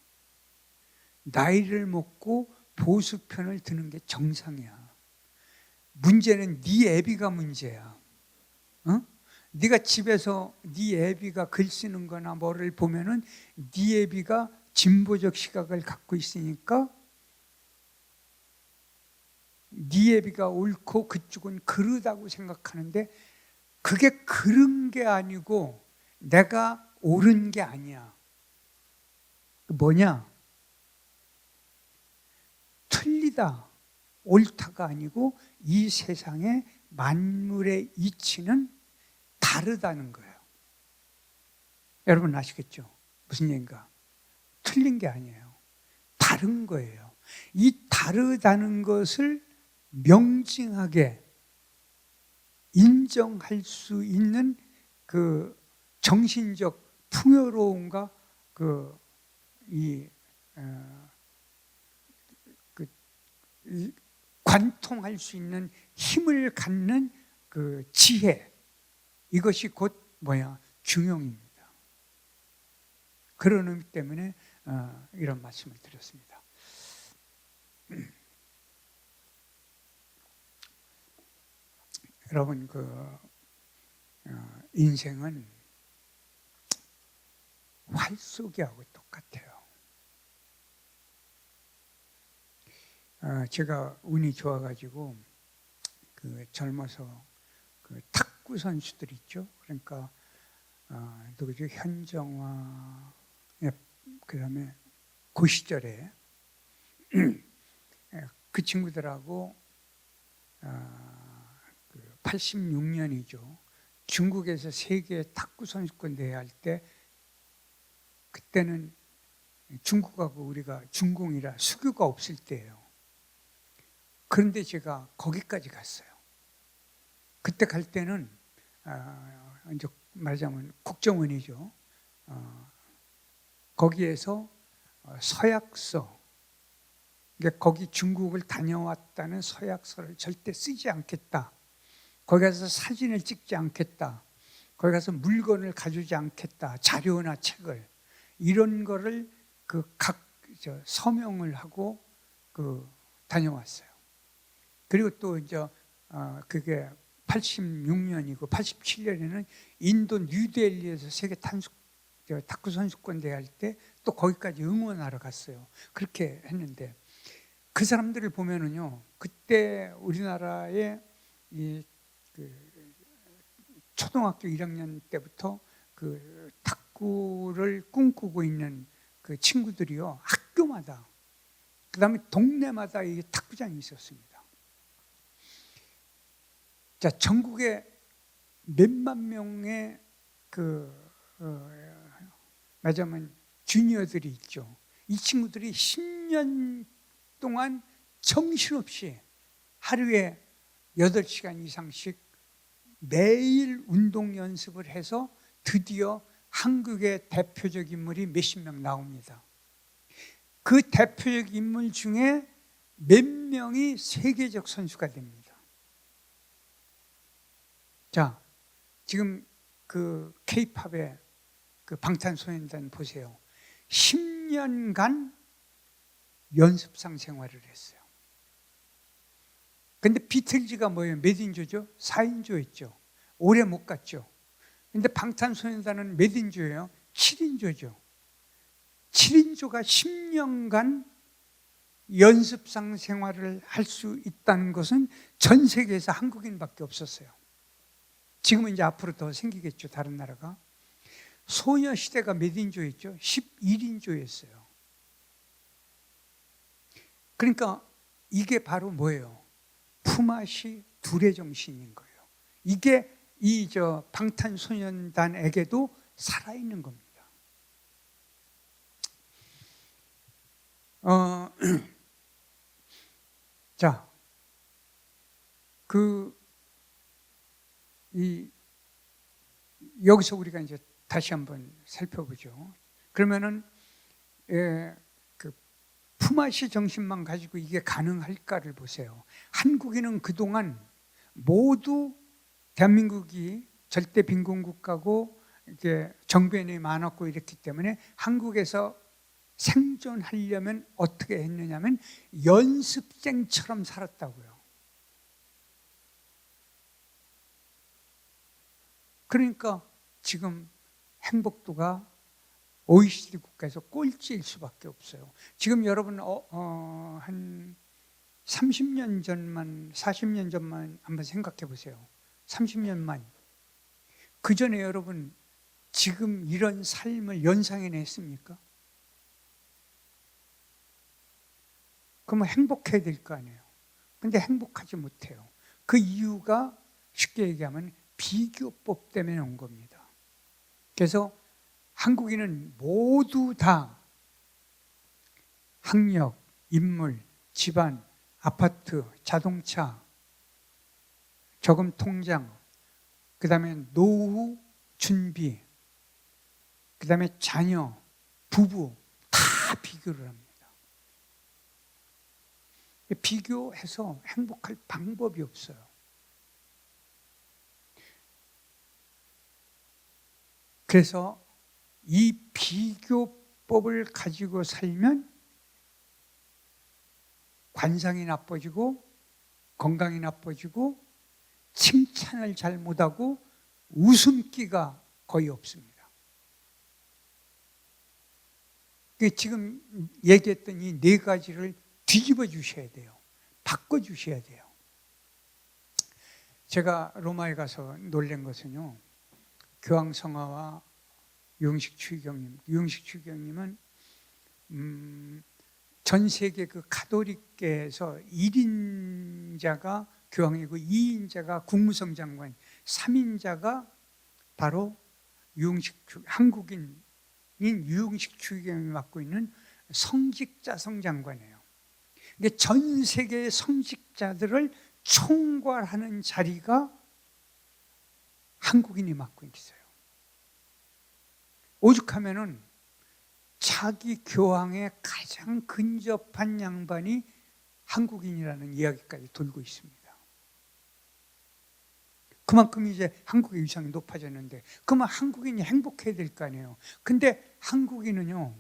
나이를 먹고 보수 편을 드는 게 정상이야. 문제는 네 애비가 문제야. 네가 집에서 네 애비가 글 쓰는 거나 뭐를 보면은 네 애비가 진보적 시각을 갖고 있으니까 네 애비가 옳고 그쪽은 그르다고 생각하는데 그게 그른 게 아니고 내가 옳은 게 아니야. 뭐냐? 틀리다, 옳다가 아니고 이 세상의 만물의 이치는 다르다는 거예요. 여러분 아시겠죠? 무슨 얘기인가? 틀린 게 아니에요. 다른 거예요. 이 다르다는 것을 명징하게 인정할 수 있는 그 정신적 풍요로움과 관통할 수 있는 힘을 갖는 그 지혜, 이것이 곧 뭐야? 중용입니다. 그런 의미 때문에 이런 말씀을 드렸습니다. 여러분 인생은 활쏘기하고 똑같아요. 제가 운이 좋아가지고 젊어서 탁구 선수들 있죠. 그러니까 누구죠? 현정화, 그다음에 그 시절에 그 친구들하고 86년이죠. 중국에서 세계 탁구 선수권 대회 할 때, 그때는 중국하고 우리가 중공이라 수교가 없을 때예요. 그런데 제가 거기까지 갔어요. 그때 갈 때는 이제 말하자면 국정원이죠. 거기에서 서약서, 그러니까 거기 중국을 다녀왔다는 서약서를 절대 쓰지 않겠다. 거기 가서 사진을 찍지 않겠다. 거기 가서 물건을 가져오지 않겠다. 자료나 책을. 이런 거를 각 서명을 하고 다녀왔어요. 그리고 또 이제 그게 86년이고 87년에는 인도 뉴델리에서 세계 탁구 선수권 대회 할 때 또 거기까지 응원하러 갔어요. 그렇게 했는데 그 사람들을 보면은요, 그때 우리나라의 초등학교 1학년 때부터 그 탁구를 꿈꾸고 있는 그 친구들이요, 학교마다, 그 다음에 동네마다 이 탁구장이 있었습니다. 자, 전국에 몇만 명의 말하자면 주니어들이 있죠. 이 친구들이 10년 동안 정신없이 하루에 8시간 이상씩 매일 운동 연습을 해서 드디어 한국의 대표적 인물이 몇십 명 나옵니다. 그 대표적 인물 중에 몇 명이 세계적 선수가 됩니다. 자, 지금 그 K-팝의 그 방탄소년단 보세요. 10년간 연습생 생활을 했어요. 근데 비틀즈가 뭐예요? 몇 인조죠? 4인조였죠. 오래 못 갔죠. 근데 방탄소년단은 몇 인조예요? 7인조죠. 7인조가 10년간 연습생 생활을 할 수 있다는 것은 전 세계에서 한국인밖에 없었어요. 지금은 이제 앞으로 더 생기겠죠, 다른 나라가. 소녀시대가 몇 인조였죠? 11인조였어요. 그러니까 이게 바로 뭐예요? 품앗이 둘의 정신인 거예요. 이게 방탄소년단에게도 살아있는 겁니다. 자, 여기서 우리가 이제 다시 한번 살펴보죠. 그러면은 품앗이 정신만 가지고 이게 가능할까를 보세요. 한국인은 그동안 모두 대한민국이 절대 빈곤국가고 이게 정변이 많았고 이랬기 때문에 한국에서 생존하려면 어떻게 했느냐면 연습생처럼 살았다고요. 그러니까 지금 행복도가 OECD 국가에서 꼴찌일 수밖에 없어요. 지금 여러분 한 30년 전만, 40년 전만 한번 생각해 보세요. 30년만. 그 전에 여러분 지금 이런 삶을 연상해냈습니까? 그러면 행복해야 될 거 아니에요. 근데 행복하지 못해요. 그 이유가 쉽게 얘기하면 비교법 때문에 온 겁니다. 그래서 한국인은 모두 다 학력, 인물, 집안, 아파트, 자동차, 저금 통장, 그 다음에 노후 준비, 그 다음에 자녀, 부부 다 비교를 합니다. 비교해서 행복할 방법이 없어요. 그래서 이 비교법을 가지고 살면 관상이 나빠지고 건강이 나빠지고 칭찬을 잘 못하고 웃음기가 거의 없습니다. 지금 얘기했던 이 네 가지를 뒤집어 주셔야 돼요. 바꿔 주셔야 돼요. 제가 로마에 가서 놀란 것은요, 교황성화와 유흥식 추기경님은 전 세계 그 가톨릭계에서 1인자가 교황이고 2인자가 국무성 장관, 3인자가 바로 한국인인 유흥식 추기경이 맡고 있는 성직자성 장관이에요. 근데 전 세계의 성직자들을 총괄하는 자리가 한국인이 맡고 있어요. 오죽하면은 자기 교황에 가장 근접한 양반이 한국인이라는 이야기까지 돌고 있습니다. 그만큼 이제 한국의 위상이 높아졌는데, 그러면 한국인이 행복해야 될 거 아니에요. 근데 한국인은요,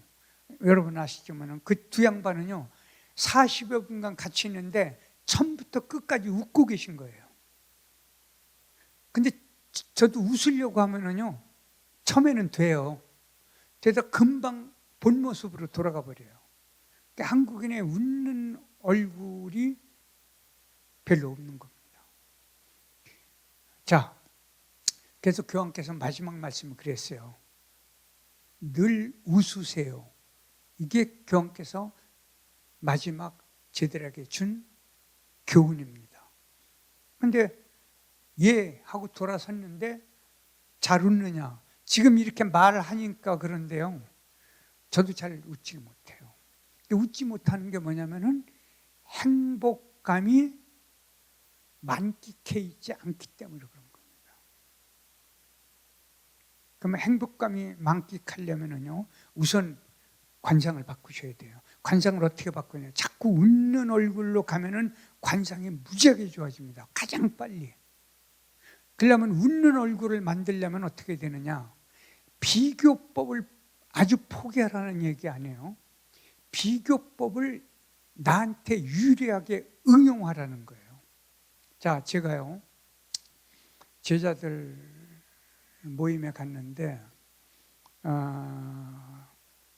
여러분 아시지만 그 두 양반은요 40여 분간 같이 있는데 처음부터 끝까지 웃고 계신 거예요. 근데 저도 웃으려고 하면은요 처음에는 돼요. 되다 금방 본 모습으로 돌아가 버려요. 그러니까 한국인의 웃는 얼굴이 별로 없는 겁니다. 자, 그래서 교황께서 마지막 말씀을 그랬어요. 늘 웃으세요. 이게 교황께서 마지막 제들에게 준 교훈입니다. 근데 예 하고 돌아섰는데 잘 웃느냐? 지금 이렇게 말하니까 그런데요, 저도 잘 웃지 못해요. 웃지 못하는 게 뭐냐면은 행복감이 만끽해 있지 않기 때문에 그런 겁니다. 그러면 행복감이 만끽하려면은요, 우선 관상을 바꾸셔야 돼요. 관상을 어떻게 바꾸냐? 자꾸 웃는 얼굴로 가면은 관상이 무지하게 좋아집니다. 가장 빨리. 그러려면 웃는 얼굴을 만들려면 어떻게 되느냐? 비교법을 아주 포기하라는 얘기 아니에요. 비교법을 나한테 유리하게 응용하라는 거예요. 자, 제가요, 제자들 모임에 갔는데,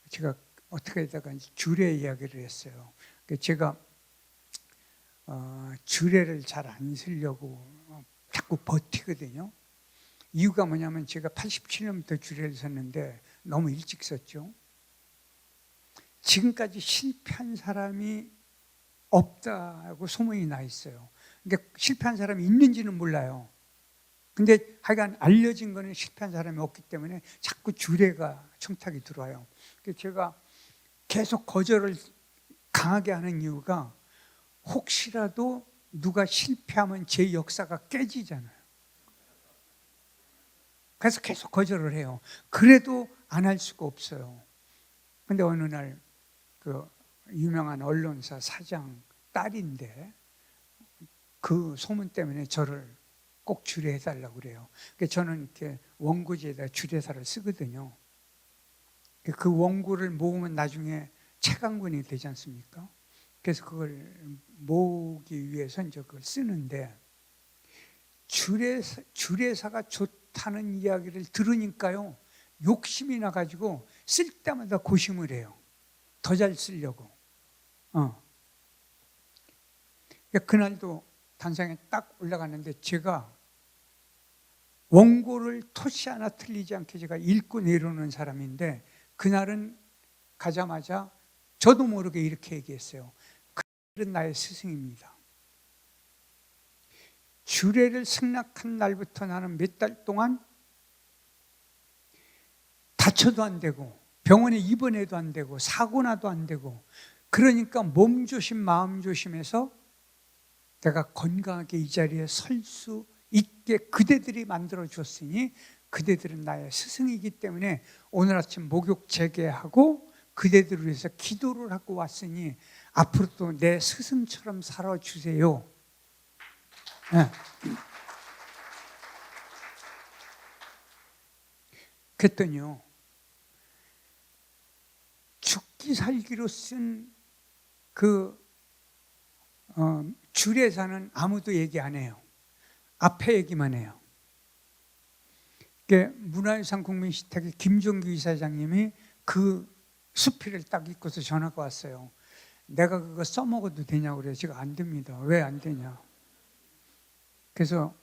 제가 어떻게 하다가 주례 이야기를 했어요. 제가 주례를 잘 안 쓰려고 자꾸 버티거든요. 이유가 뭐냐면 제가 87년부터 주례를 썼는데 너무 일찍 썼죠. 지금까지 실패한 사람이 없다고 소문이 나 있어요. 그러니까 실패한 사람이 있는지는 몰라요. 근데 하여간 알려진 거는 실패한 사람이 없기 때문에 자꾸 주례가 청탁이 들어와요. 그래서 제가 계속 거절을 강하게 하는 이유가 혹시라도 누가 실패하면 제 역사가 깨지잖아요. 그래서 계속 거절을 해요. 그래도 안 할 수가 없어요. 근데 어느 날 그 유명한 언론사 사장 딸인데 그 소문 때문에 저를 꼭 주례해달라고 그래요. 그래서 저는 이렇게 원고지에다 주례사를 쓰거든요. 그 원고를 모으면 나중에 책 한 권이 되지 않습니까? 그래서 그걸 모으기 위해서 이제 그걸 쓰는데 주례사가 좋다는 이야기를 들으니까요, 욕심이 나가지고 쓸 때마다 고심을 해요. 더 잘 쓰려고. 그날도 단상에 딱 올라갔는데 제가 원고를 토시 하나 틀리지 않게 제가 읽고 내려오는 사람인데 그날은 가자마자 저도 모르게 이렇게 얘기했어요. 그들은 나의 스승입니다. 주례를 승낙한 날부터 나는 몇 달 동안 다쳐도 안 되고 병원에 입원해도 안 되고 사고 나도 안 되고, 그러니까 몸 조심 마음 조심해서 내가 건강하게 이 자리에 설 수 있게 그대들이 만들어 줬으니 그대들은 나의 스승이기 때문에 오늘 아침 목욕 재개하고 그대들을 위해서 기도를 하고 왔으니 앞으로도 내 스승처럼 살아주세요. 네. 그랬더니요, 죽기 살기로 쓴 그 주례사는 아무도 얘기 안 해요. 앞에 얘기만 해요. 문화유산 국민식탁의 김종규 이사장님이 그 수필을 딱 읽고서 전화가 왔어요. 내가 그거 써먹어도 되냐고 그래요. 제가 안 됩니다. 왜 안 되냐. 그래서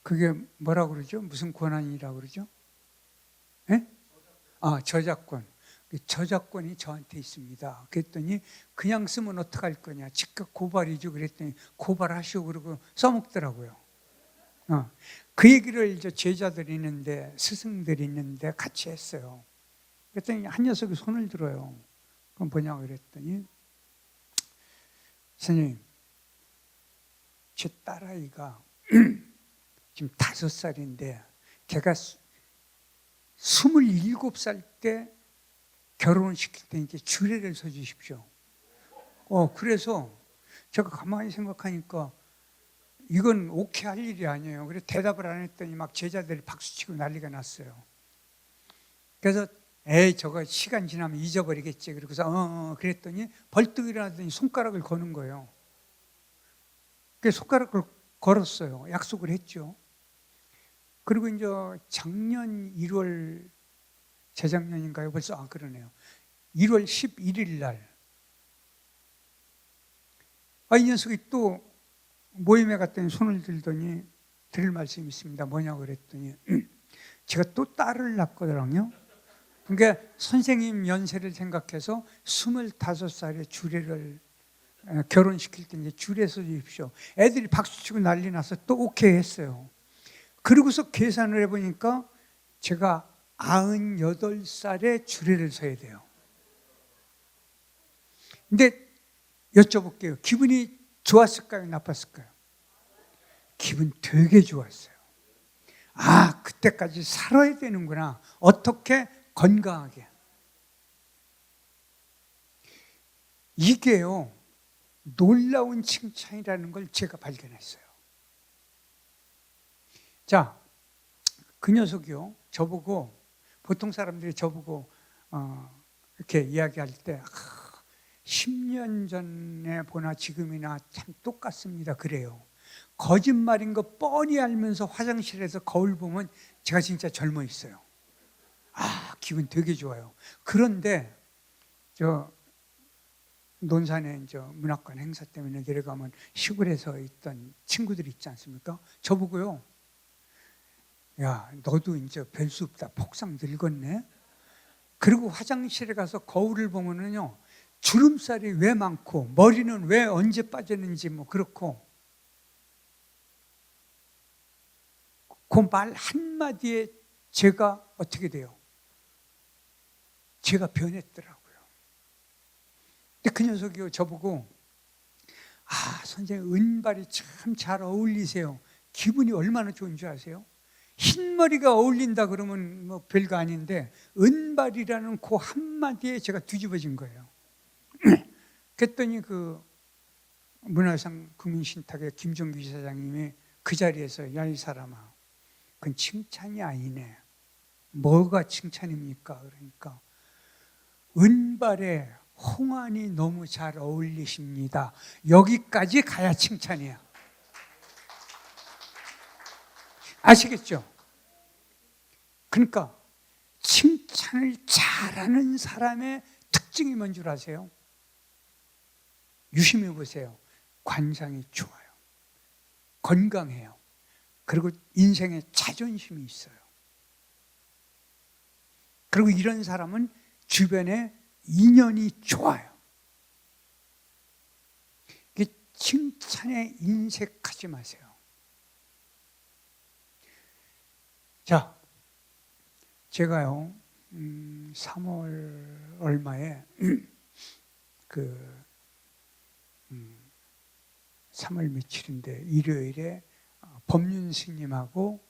그게 뭐라고 그러죠? 무슨 권한이라고 그러죠? 예? 저작권. 저작권이 저한테 있습니다. 그랬더니 그냥 쓰면 어떡할 거냐. 즉각 고발이죠. 그랬더니 고발하시오 그러고 써먹더라고요. 그 얘기를 이제 제자들이 있는데 스승들이 있는데 같이 했어요. 그랬더니 한 녀석이 손을 들어요. 그럼 뭐냐고 그랬더니 선생님, 제 딸아이가 지금 5살인데 걔가 27살 때 결혼을 시킬 테니까 주례를 서주십시오. 그래서 제가 가만히 생각하니까 이건 오케이 할 일이 아니에요. 그래서 대답을 안 했더니 막 제자들이 박수치고 난리가 났어요. 그래서 저거 시간 지나면 잊어버리겠지. 그러고서 그랬더니 벌떡 일어나더니 손가락을 거는 거예요. 그래서 손가락을 걸었어요. 약속을 했죠. 그리고 이제 작년 1월, 재작년인가요? 벌써 그러네요. 1월 11일 날 이 녀석이 또 모임에 갔더니 손을 들더니 드릴 말씀이 있습니다. 뭐냐고 그랬더니 제가 또 딸을 낳거든요. 그러니까 선생님 연세를 생각해서 25살에 주례를 결혼시킬 때 이제 주례서 주십시오. 애들이 박수치고 난리 나서 또 오케이 했어요. 그러고서 계산을 해보니까 제가 98살에 주례를 서야 돼요. 근데 여쭤볼게요. 기분이 좋았을까요? 나빴을까요? 기분 되게 좋았어요. 그때까지 살아야 되는구나. 어떻게? 건강하게. 이게요, 놀라운 칭찬이라는 걸 제가 발견했어요. 자, 그 녀석이요, 저보고, 보통 사람들이 저보고 이렇게 이야기할 때 10년 전에 보나 지금이나 참 똑같습니다 그래요. 거짓말인 거 뻔히 알면서 화장실에서 거울 보면 제가 진짜 젊어 있어요. 기분 되게 좋아요. 그런데 저 논산에 문학관 행사 때문에 내려가면 시골에서 있던 친구들이 있지 않습니까? 저보고요, 야, 너도 이제 별 수 없다. 폭삭 늙었네. 그리고 화장실에 가서 거울을 보면은요, 주름살이 왜 많고 머리는 왜 언제 빠졌는지 뭐 그렇고, 그 말 한마디에 제가 어떻게 돼요? 제가 변했더라고요. 근데 그 녀석이 저보고, 선생님 은발이 참 잘 어울리세요. 기분이 얼마나 좋은 줄 아세요? 흰머리가 어울린다 그러면 뭐 별거 아닌데 은발이라는 그 한마디에 제가 뒤집어진 거예요. 그랬더니 그 문화상 국민신탁의 김종규 이사장님이 그 자리에서, 야, 이 사람아, 그건 칭찬이 아니네. 뭐가 칭찬입니까? 그러니까 은발에 홍안이 너무 잘 어울리십니다. 여기까지 가야 칭찬이야. 아시겠죠? 그러니까 칭찬을 잘하는 사람의 특징이 뭔 줄 아세요? 유심히 보세요. 관상이 좋아요. 건강해요. 그리고 인생에 자존심이 있어요. 그리고 이런 사람은 주변에 인연이 좋아요. 칭찬에 인색하지 마세요. 자, 제가요, 3월 얼마에 3월 며칠인데 일요일에 법륜 스님하고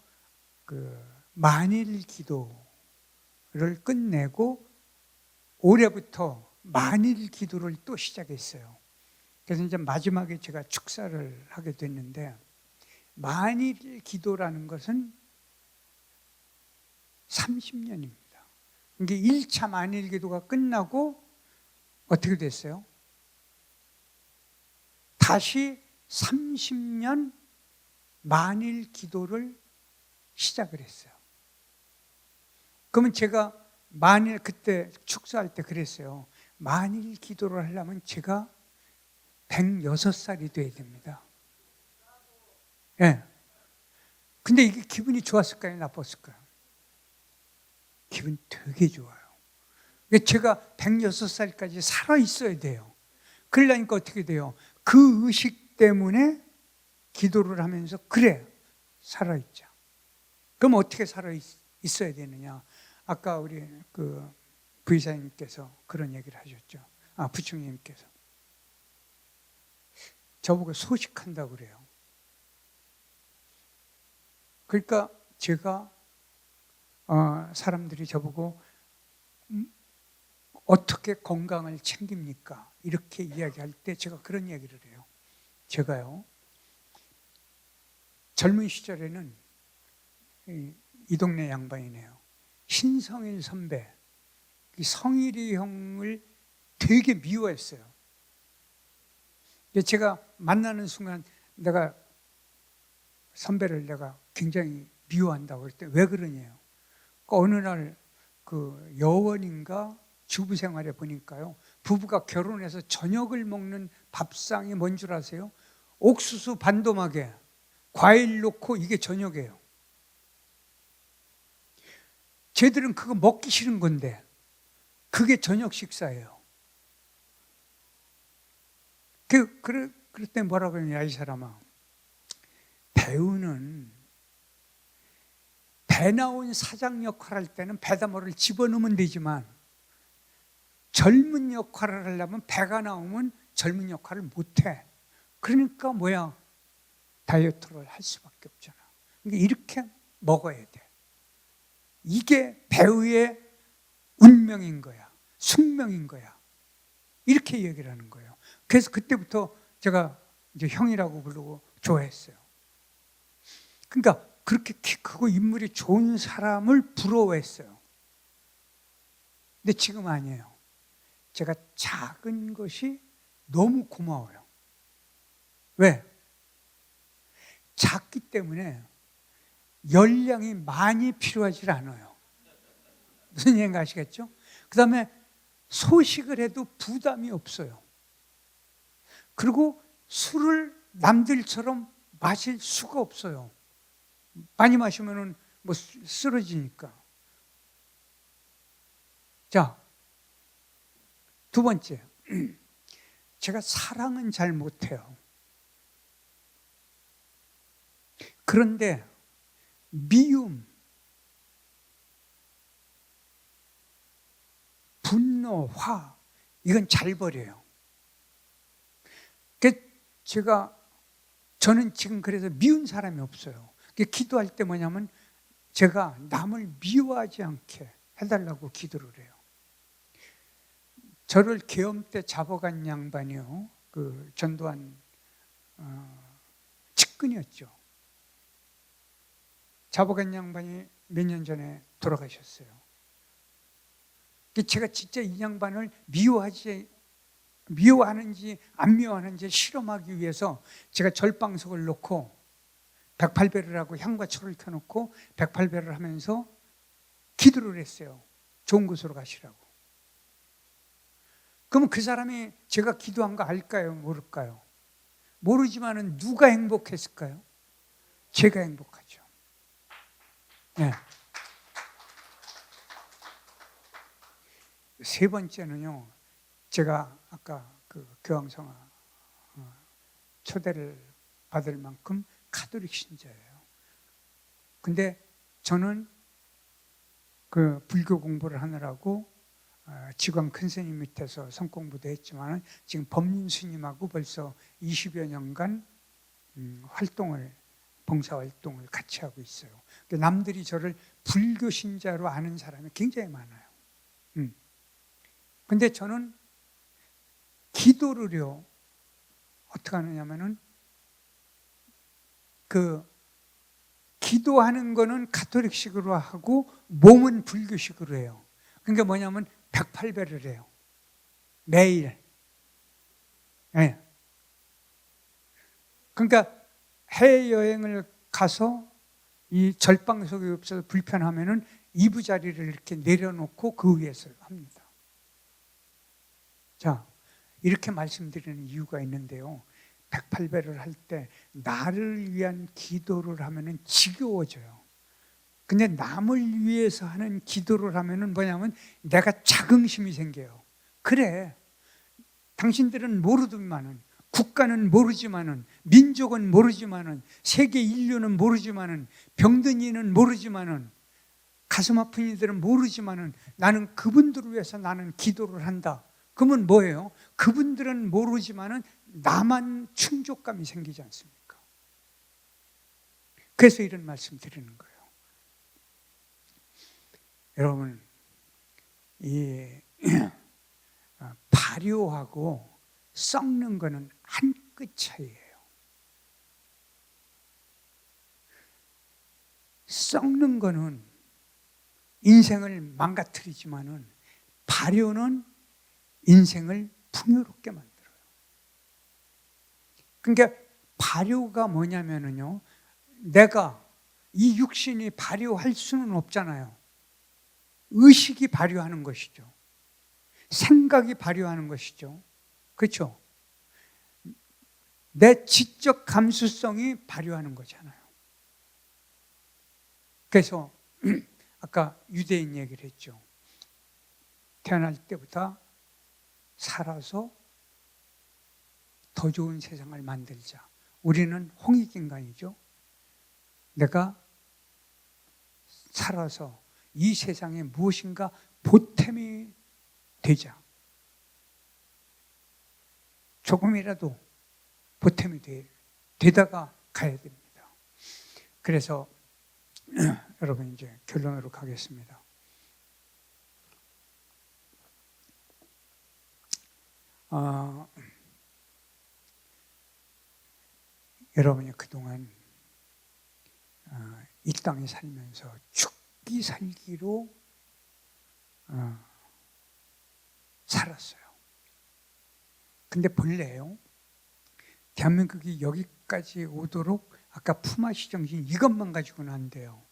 만일 기도를 끝내고 올해부터 만일 기도를 또 시작했어요. 그래서 이제 마지막에 제가 축사를 하게 됐는데, 만일 기도라는 것은 30년입니다. 이게 1차 만일 기도가 끝나고 어떻게 됐어요? 다시 30년 만일 기도를 시작을 했어요. 그러면 제가 만일 그때 축사할 때 그랬어요. 만일 기도를 하려면 제가 106살이 돼야 됩니다. 예. 네. 근데 이게 기분이 좋았을까요? 나빴을까요? 기분 되게 좋아요. 제가 106살까지 살아 있어야 돼요. 그러려니까 어떻게 돼요? 그 의식 때문에 기도를 하면서, 그래, 살아있자. 그럼 어떻게 살아있어야 되느냐? 아까 우리 부이사님께서 그런 얘기를 하셨죠. 부총님께서. 저보고 소식한다고 그래요. 그러니까 제가 사람들이 저보고 어떻게 건강을 챙깁니까? 이렇게 이야기할 때 제가 그런 얘기를 해요. 제가요, 젊은 시절에는 이 동네 양반이네요. 신성일 선배, 성일이 형을 되게 미워했어요. 제가 만나는 순간 내가 선배를 내가 굉장히 미워한다고 그랬더니 왜 그러냐요. 어느 날 여원인가 주부 생활에 보니까요, 부부가 결혼해서 저녁을 먹는 밥상이 뭔 줄 아세요? 옥수수 반도막에 과일 넣고 이게 저녁이에요. 쟤들은 그거 먹기 싫은 건데 그게 저녁 식사예요. 그럴 때 뭐라고 하냐, 이 사람아. 배우는 배 나온 사장 역할을 할 때는 배다모를 집어넣으면 되지만 젊은 역할을 하려면 배가 나오면 젊은 역할을 못해. 그러니까 뭐야? 다이어트를 할 수밖에 없잖아. 그러니까 이렇게 먹어야 돼. 이게 배우의 운명인 거야. 숙명인 거야. 이렇게 얘기를 하는 거예요. 그래서 그때부터 제가 이제 형이라고 부르고 좋아했어요. 그러니까 그렇게 키 크고 인물이 좋은 사람을 부러워했어요. 근데 지금 아니에요. 제가 작은 것이 너무 고마워요. 왜? 작기 때문에 열량이 많이 필요하지 않아요. 무슨 얘기인가 아시겠죠? 그 다음에 소식을 해도 부담이 없어요. 그리고 술을 남들처럼 마실 수가 없어요. 많이 마시면은 뭐 쓰러지니까. 자, 두 번째. 제가 사랑은 잘 못해요. 그런데 미움, 분노, 화, 이건 잘 버려요. 저는 지금 그래서 미운 사람이 없어요. 기도할 때 뭐냐면 제가 남을 미워하지 않게 해달라고 기도를 해요. 저를 계엄 때 잡아간 양반이요. 그 전두환 측근이었죠. 잡아간 양반이 몇 년 전에 돌아가셨어요. 제가 진짜 이 양반을 미워하는지 안 미워하는지 실험하기 위해서 제가 절방석을 놓고 108배를 하고 향과 초를 켜놓고 108배를 하면서 기도를 했어요. 좋은 곳으로 가시라고. 그러면 그 사람이 제가 기도한 거 알까요? 모를까요? 모르지만은 누가 행복했을까요? 제가 행복하죠. 네. 세 번째는요, 제가 아까 그 교황성화 초대를 받을 만큼 가톨릭 신자예요. 근데 저는 그 불교 공부를 하느라고 지광 큰 스님 밑에서 성공부도 했지만 지금 법륜 스님하고 벌써 20여 년간 봉사활동을 같이 하고 있어요. 남들이 저를 불교 신자로 아는 사람이 굉장히 많아요. 근데 저는 기도를요, 어떻게 하느냐면은 기도하는 거는 가톨릭식으로 하고 몸은 불교식으로 해요. 그러니까 뭐냐면 108배를 해요. 매일. 네. 그러니까 해외여행을 가서 이 절방석이 없어서 불편하면은 이부자리를 이렇게 내려놓고 그 위에서 합니다. 자, 이렇게 말씀드리는 이유가 있는데요. 108배를 할 때 나를 위한 기도를 하면은 지겨워져요. 근데 남을 위해서 하는 기도를 하면은 뭐냐면 내가 자긍심이 생겨요. 그래, 당신들은 모르지만은, 국가는 모르지만은, 민족은 모르지만은, 세계 인류는 모르지만은, 병든 이는 모르지만은, 가슴 아픈 이들은 모르지만은 나는 그분들을 위해서 나는 기도를 한다. 그러면 뭐예요? 그분들은 모르지만은 나만 충족감이 생기지 않습니까? 그래서 이런 말씀 드리는 거예요. 여러분, 이 발효하고 썩는 거는 한 끗 차이예요. 썩는 거는 인생을 망가뜨리지만은 발효는 인생을 풍요롭게 만들어요. 그러니까 발효가 뭐냐면요, 내가 이 육신이 발효할 수는 없잖아요. 의식이 발효하는 것이죠. 생각이 발효하는 것이죠. 그렇죠? 내 지적 감수성이 발휘하는 거잖아요. 그래서 아까 유대인 얘기를 했죠. 태어날 때부터 살아서 더 좋은 세상을 만들자. 우리는 홍익인간이죠. 내가 살아서 이 세상에 무엇인가 보탬이 되자. 조금이라도 보탬이 되다가 가야 됩니다. 그래서 여러분 이제 결론으로 가겠습니다. 여러분이 그동안 이 땅에 살면서 죽기 살기로 살았어요. 근데 본래요, 대한민국이 여기까지 오도록 아까 품앗이 정신 이것만 가지고는 안 돼요.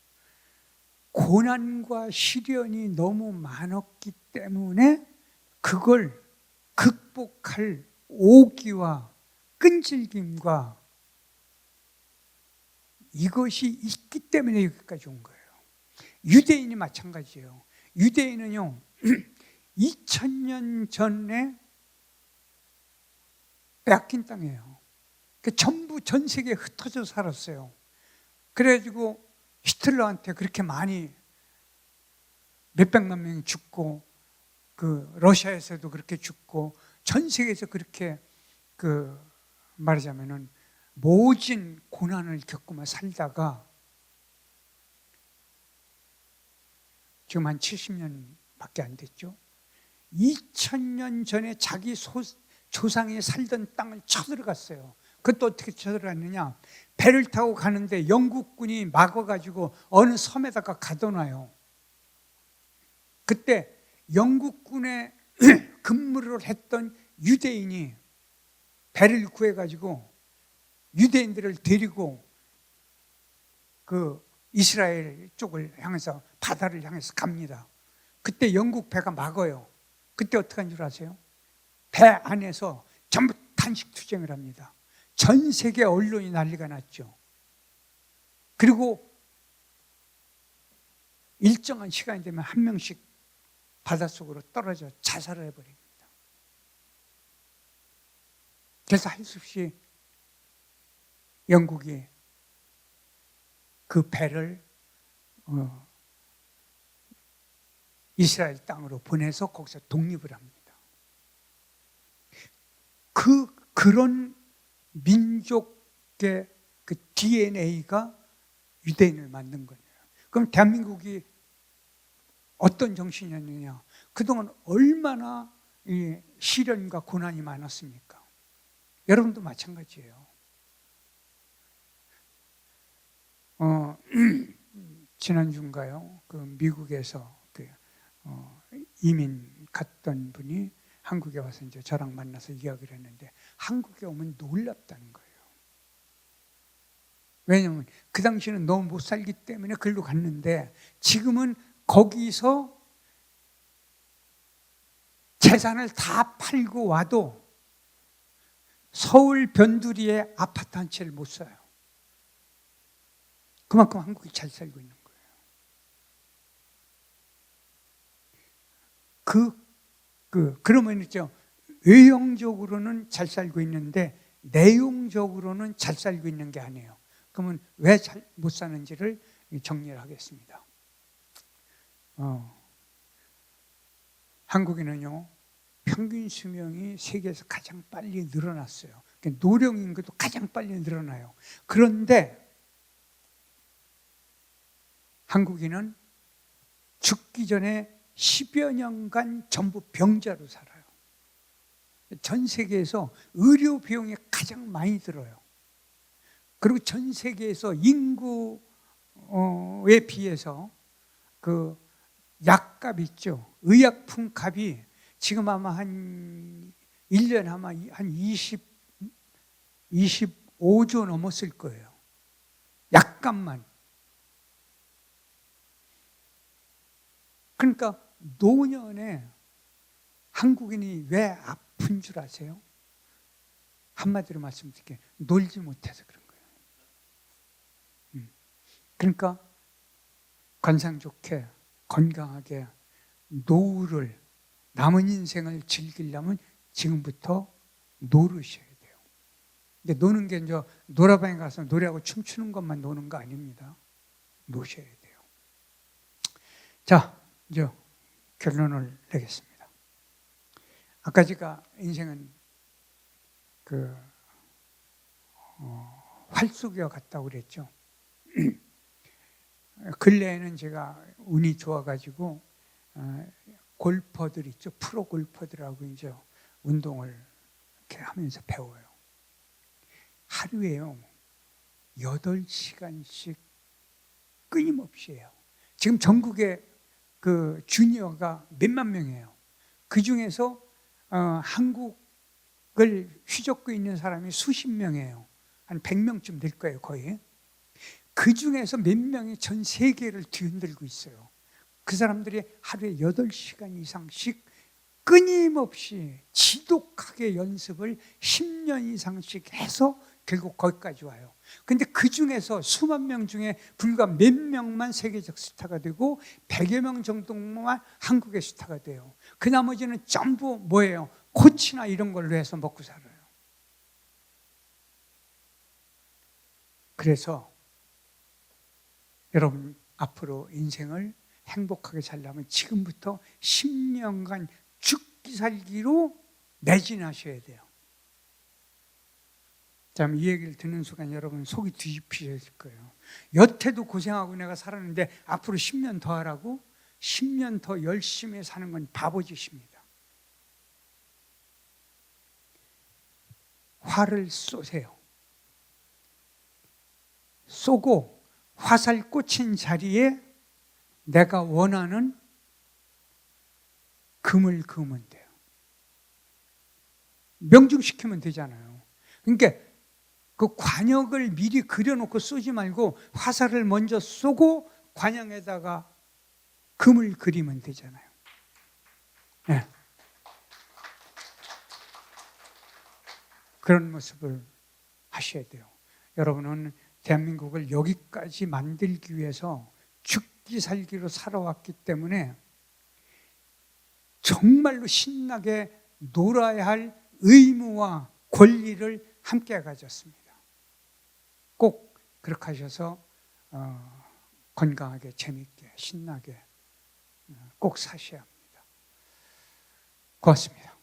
고난과 시련이 너무 많았기 때문에 그걸 극복할 오기와 끈질김과 이것이 있기 때문에 여기까지 온 거예요. 유대인이 마찬가지예요. 유대인은요 2000년 전에 빼앗긴 땅이에요. 전부 전 세계에 흩어져 살았어요. 그래가지고 히틀러한테 그렇게 많이 몇백만 명이 죽고 러시아에서도 그렇게 죽고 전 세계에서 그렇게 말하자면은 모진 고난을 겪으며 살다가 지금 한 70년밖에 안 됐죠. 2000년 전에 자기 조상이 살던 땅을 쳐들어갔어요. 그것도 어떻게 쳐들어갔느냐? 배를 타고 가는데 영국군이 막아가지고 어느 섬에다가 가둬놔요. 그때 영국군에 근무를 했던 유대인이 배를 구해가지고 유대인들을 데리고 이스라엘 쪽을 향해서 바다를 향해서 갑니다. 그때 영국 배가 막아요. 그때 어떻게 한 줄 아세요? 배 안에서 전부 탄식 투쟁을 합니다. 전 세계 언론이 난리가 났죠. 그리고 일정한 시간이 되면 한 명씩 바닷속으로 떨어져 자살을 해버립니다. 그래서 할 수 없이 영국이 그 배를 이스라엘 땅으로 보내서 거기서 독립을 합니다. 그런 민족의 그 DNA가 유대인을 만든 거예요. 그럼 대한민국이 어떤 정신이었느냐? 그동안 얼마나 이 시련과 고난이 많았습니까? 여러분도 마찬가지예요. 지난주인가요? 미국에서 이민 갔던 분이 한국에 와서 이제 저랑 만나서 이야기를 했는데 한국에 오면 놀랍다는 거예요. 왜냐하면 그 당시에는 너무 못 살기 때문에 글로 갔는데 지금은 거기서 재산을 다 팔고 와도 서울 변두리에 아파트 한 채를 못 사요. 그만큼 한국이 잘 살고 있는 거예요. 그러면 있죠. 외형적으로는 잘 살고 있는데 내용적으로는 잘 살고 있는 게 아니에요. 그러면 왜 잘 못 사는지를 정리를 하겠습니다. 한국인은요 평균 수명이 세계에서 가장 빨리 늘어났어요. 노령 인구도 가장 빨리 늘어나요. 그런데 한국인은 죽기 전에 10여 년간 전부 병자로 살아요. 전 세계에서 의료 비용이 가장 많이 들어요. 그리고 전 세계에서 인구에 비해서 그 약값 있죠. 의약품 값이 지금 아마 한 1년에 아마 한 25조 넘었을 거예요. 약값만. 그러니까 노년에 한국인이 왜 아픈 줄 아세요? 한마디로 말씀드릴게요. 놀지 못해서 그런 거예요. 그러니까 관상 좋게 건강하게 노후를 남은 인생을 즐기려면 지금부터 노르셔야 돼요. 근데 노는 게 이제 노래방에 가서 노래하고 춤추는 것만 노는 거 아닙니다. 노셔야 돼요. 자, 이제 결론을 내겠습니다. 아까 제가 인생은 활쏘기와 같다고 그랬죠. 근래에는 제가 운이 좋아가지고 골퍼들 있죠. 프로 골퍼들하고 이제 운동을 이렇게 하면서 배워요. 하루에요 8시간씩 끊임없이 해요. 지금 전국에 그 주니어가 몇만 명이에요. 그 중에서 한국을 휘젓고 있는 사람이 수십 명이에요. 한 100명쯤 될 거예요, 거의. 그 중에서 몇 명이 전 세계를 뒤흔들고 있어요. 그 사람들이 하루에 8시간 이상씩 끊임없이 지독하게 연습을 10년 이상씩 해서 결국 거기까지 와요. 근데 그 중에서 수만 명 중에 불과 몇 명만 세계적 스타가 되고 100여 명 정도만 한국의 스타가 돼요. 그 나머지는 전부 뭐예요? 코치나 이런 걸로 해서 먹고 살아요. 그래서 여러분 앞으로 인생을 행복하게 살려면 지금부터 10년간 죽기 살기로 매진하셔야 돼요. 참, 이 얘기를 듣는 순간 여러분 속이 뒤집히실 거예요. 여태도 고생하고 내가 살았는데 앞으로 10년 더 하라고? 10년 더 열심히 사는 건 바보짓입니다. 화를 쏘세요. 쏘고 화살 꽂힌 자리에 내가 원하는 금을 그으면 돼요. 명중시키면 되잖아요. 그러니까 그 관역을 미리 그려놓고 쏘지 말고 화살을 먼저 쏘고 관역에다가 금을 그리면 되잖아요. 네. 그런 모습을 하셔야 돼요. 여러분은 대한민국을 여기까지 만들기 위해서 죽기 살기로 살아왔기 때문에 정말로 신나게 놀아야 할 의무와 권리를 함께 가졌습니다. 꼭 그렇게 하셔서 건강하게 재미있게 신나게 꼭 사셔야 합니다. 고맙습니다.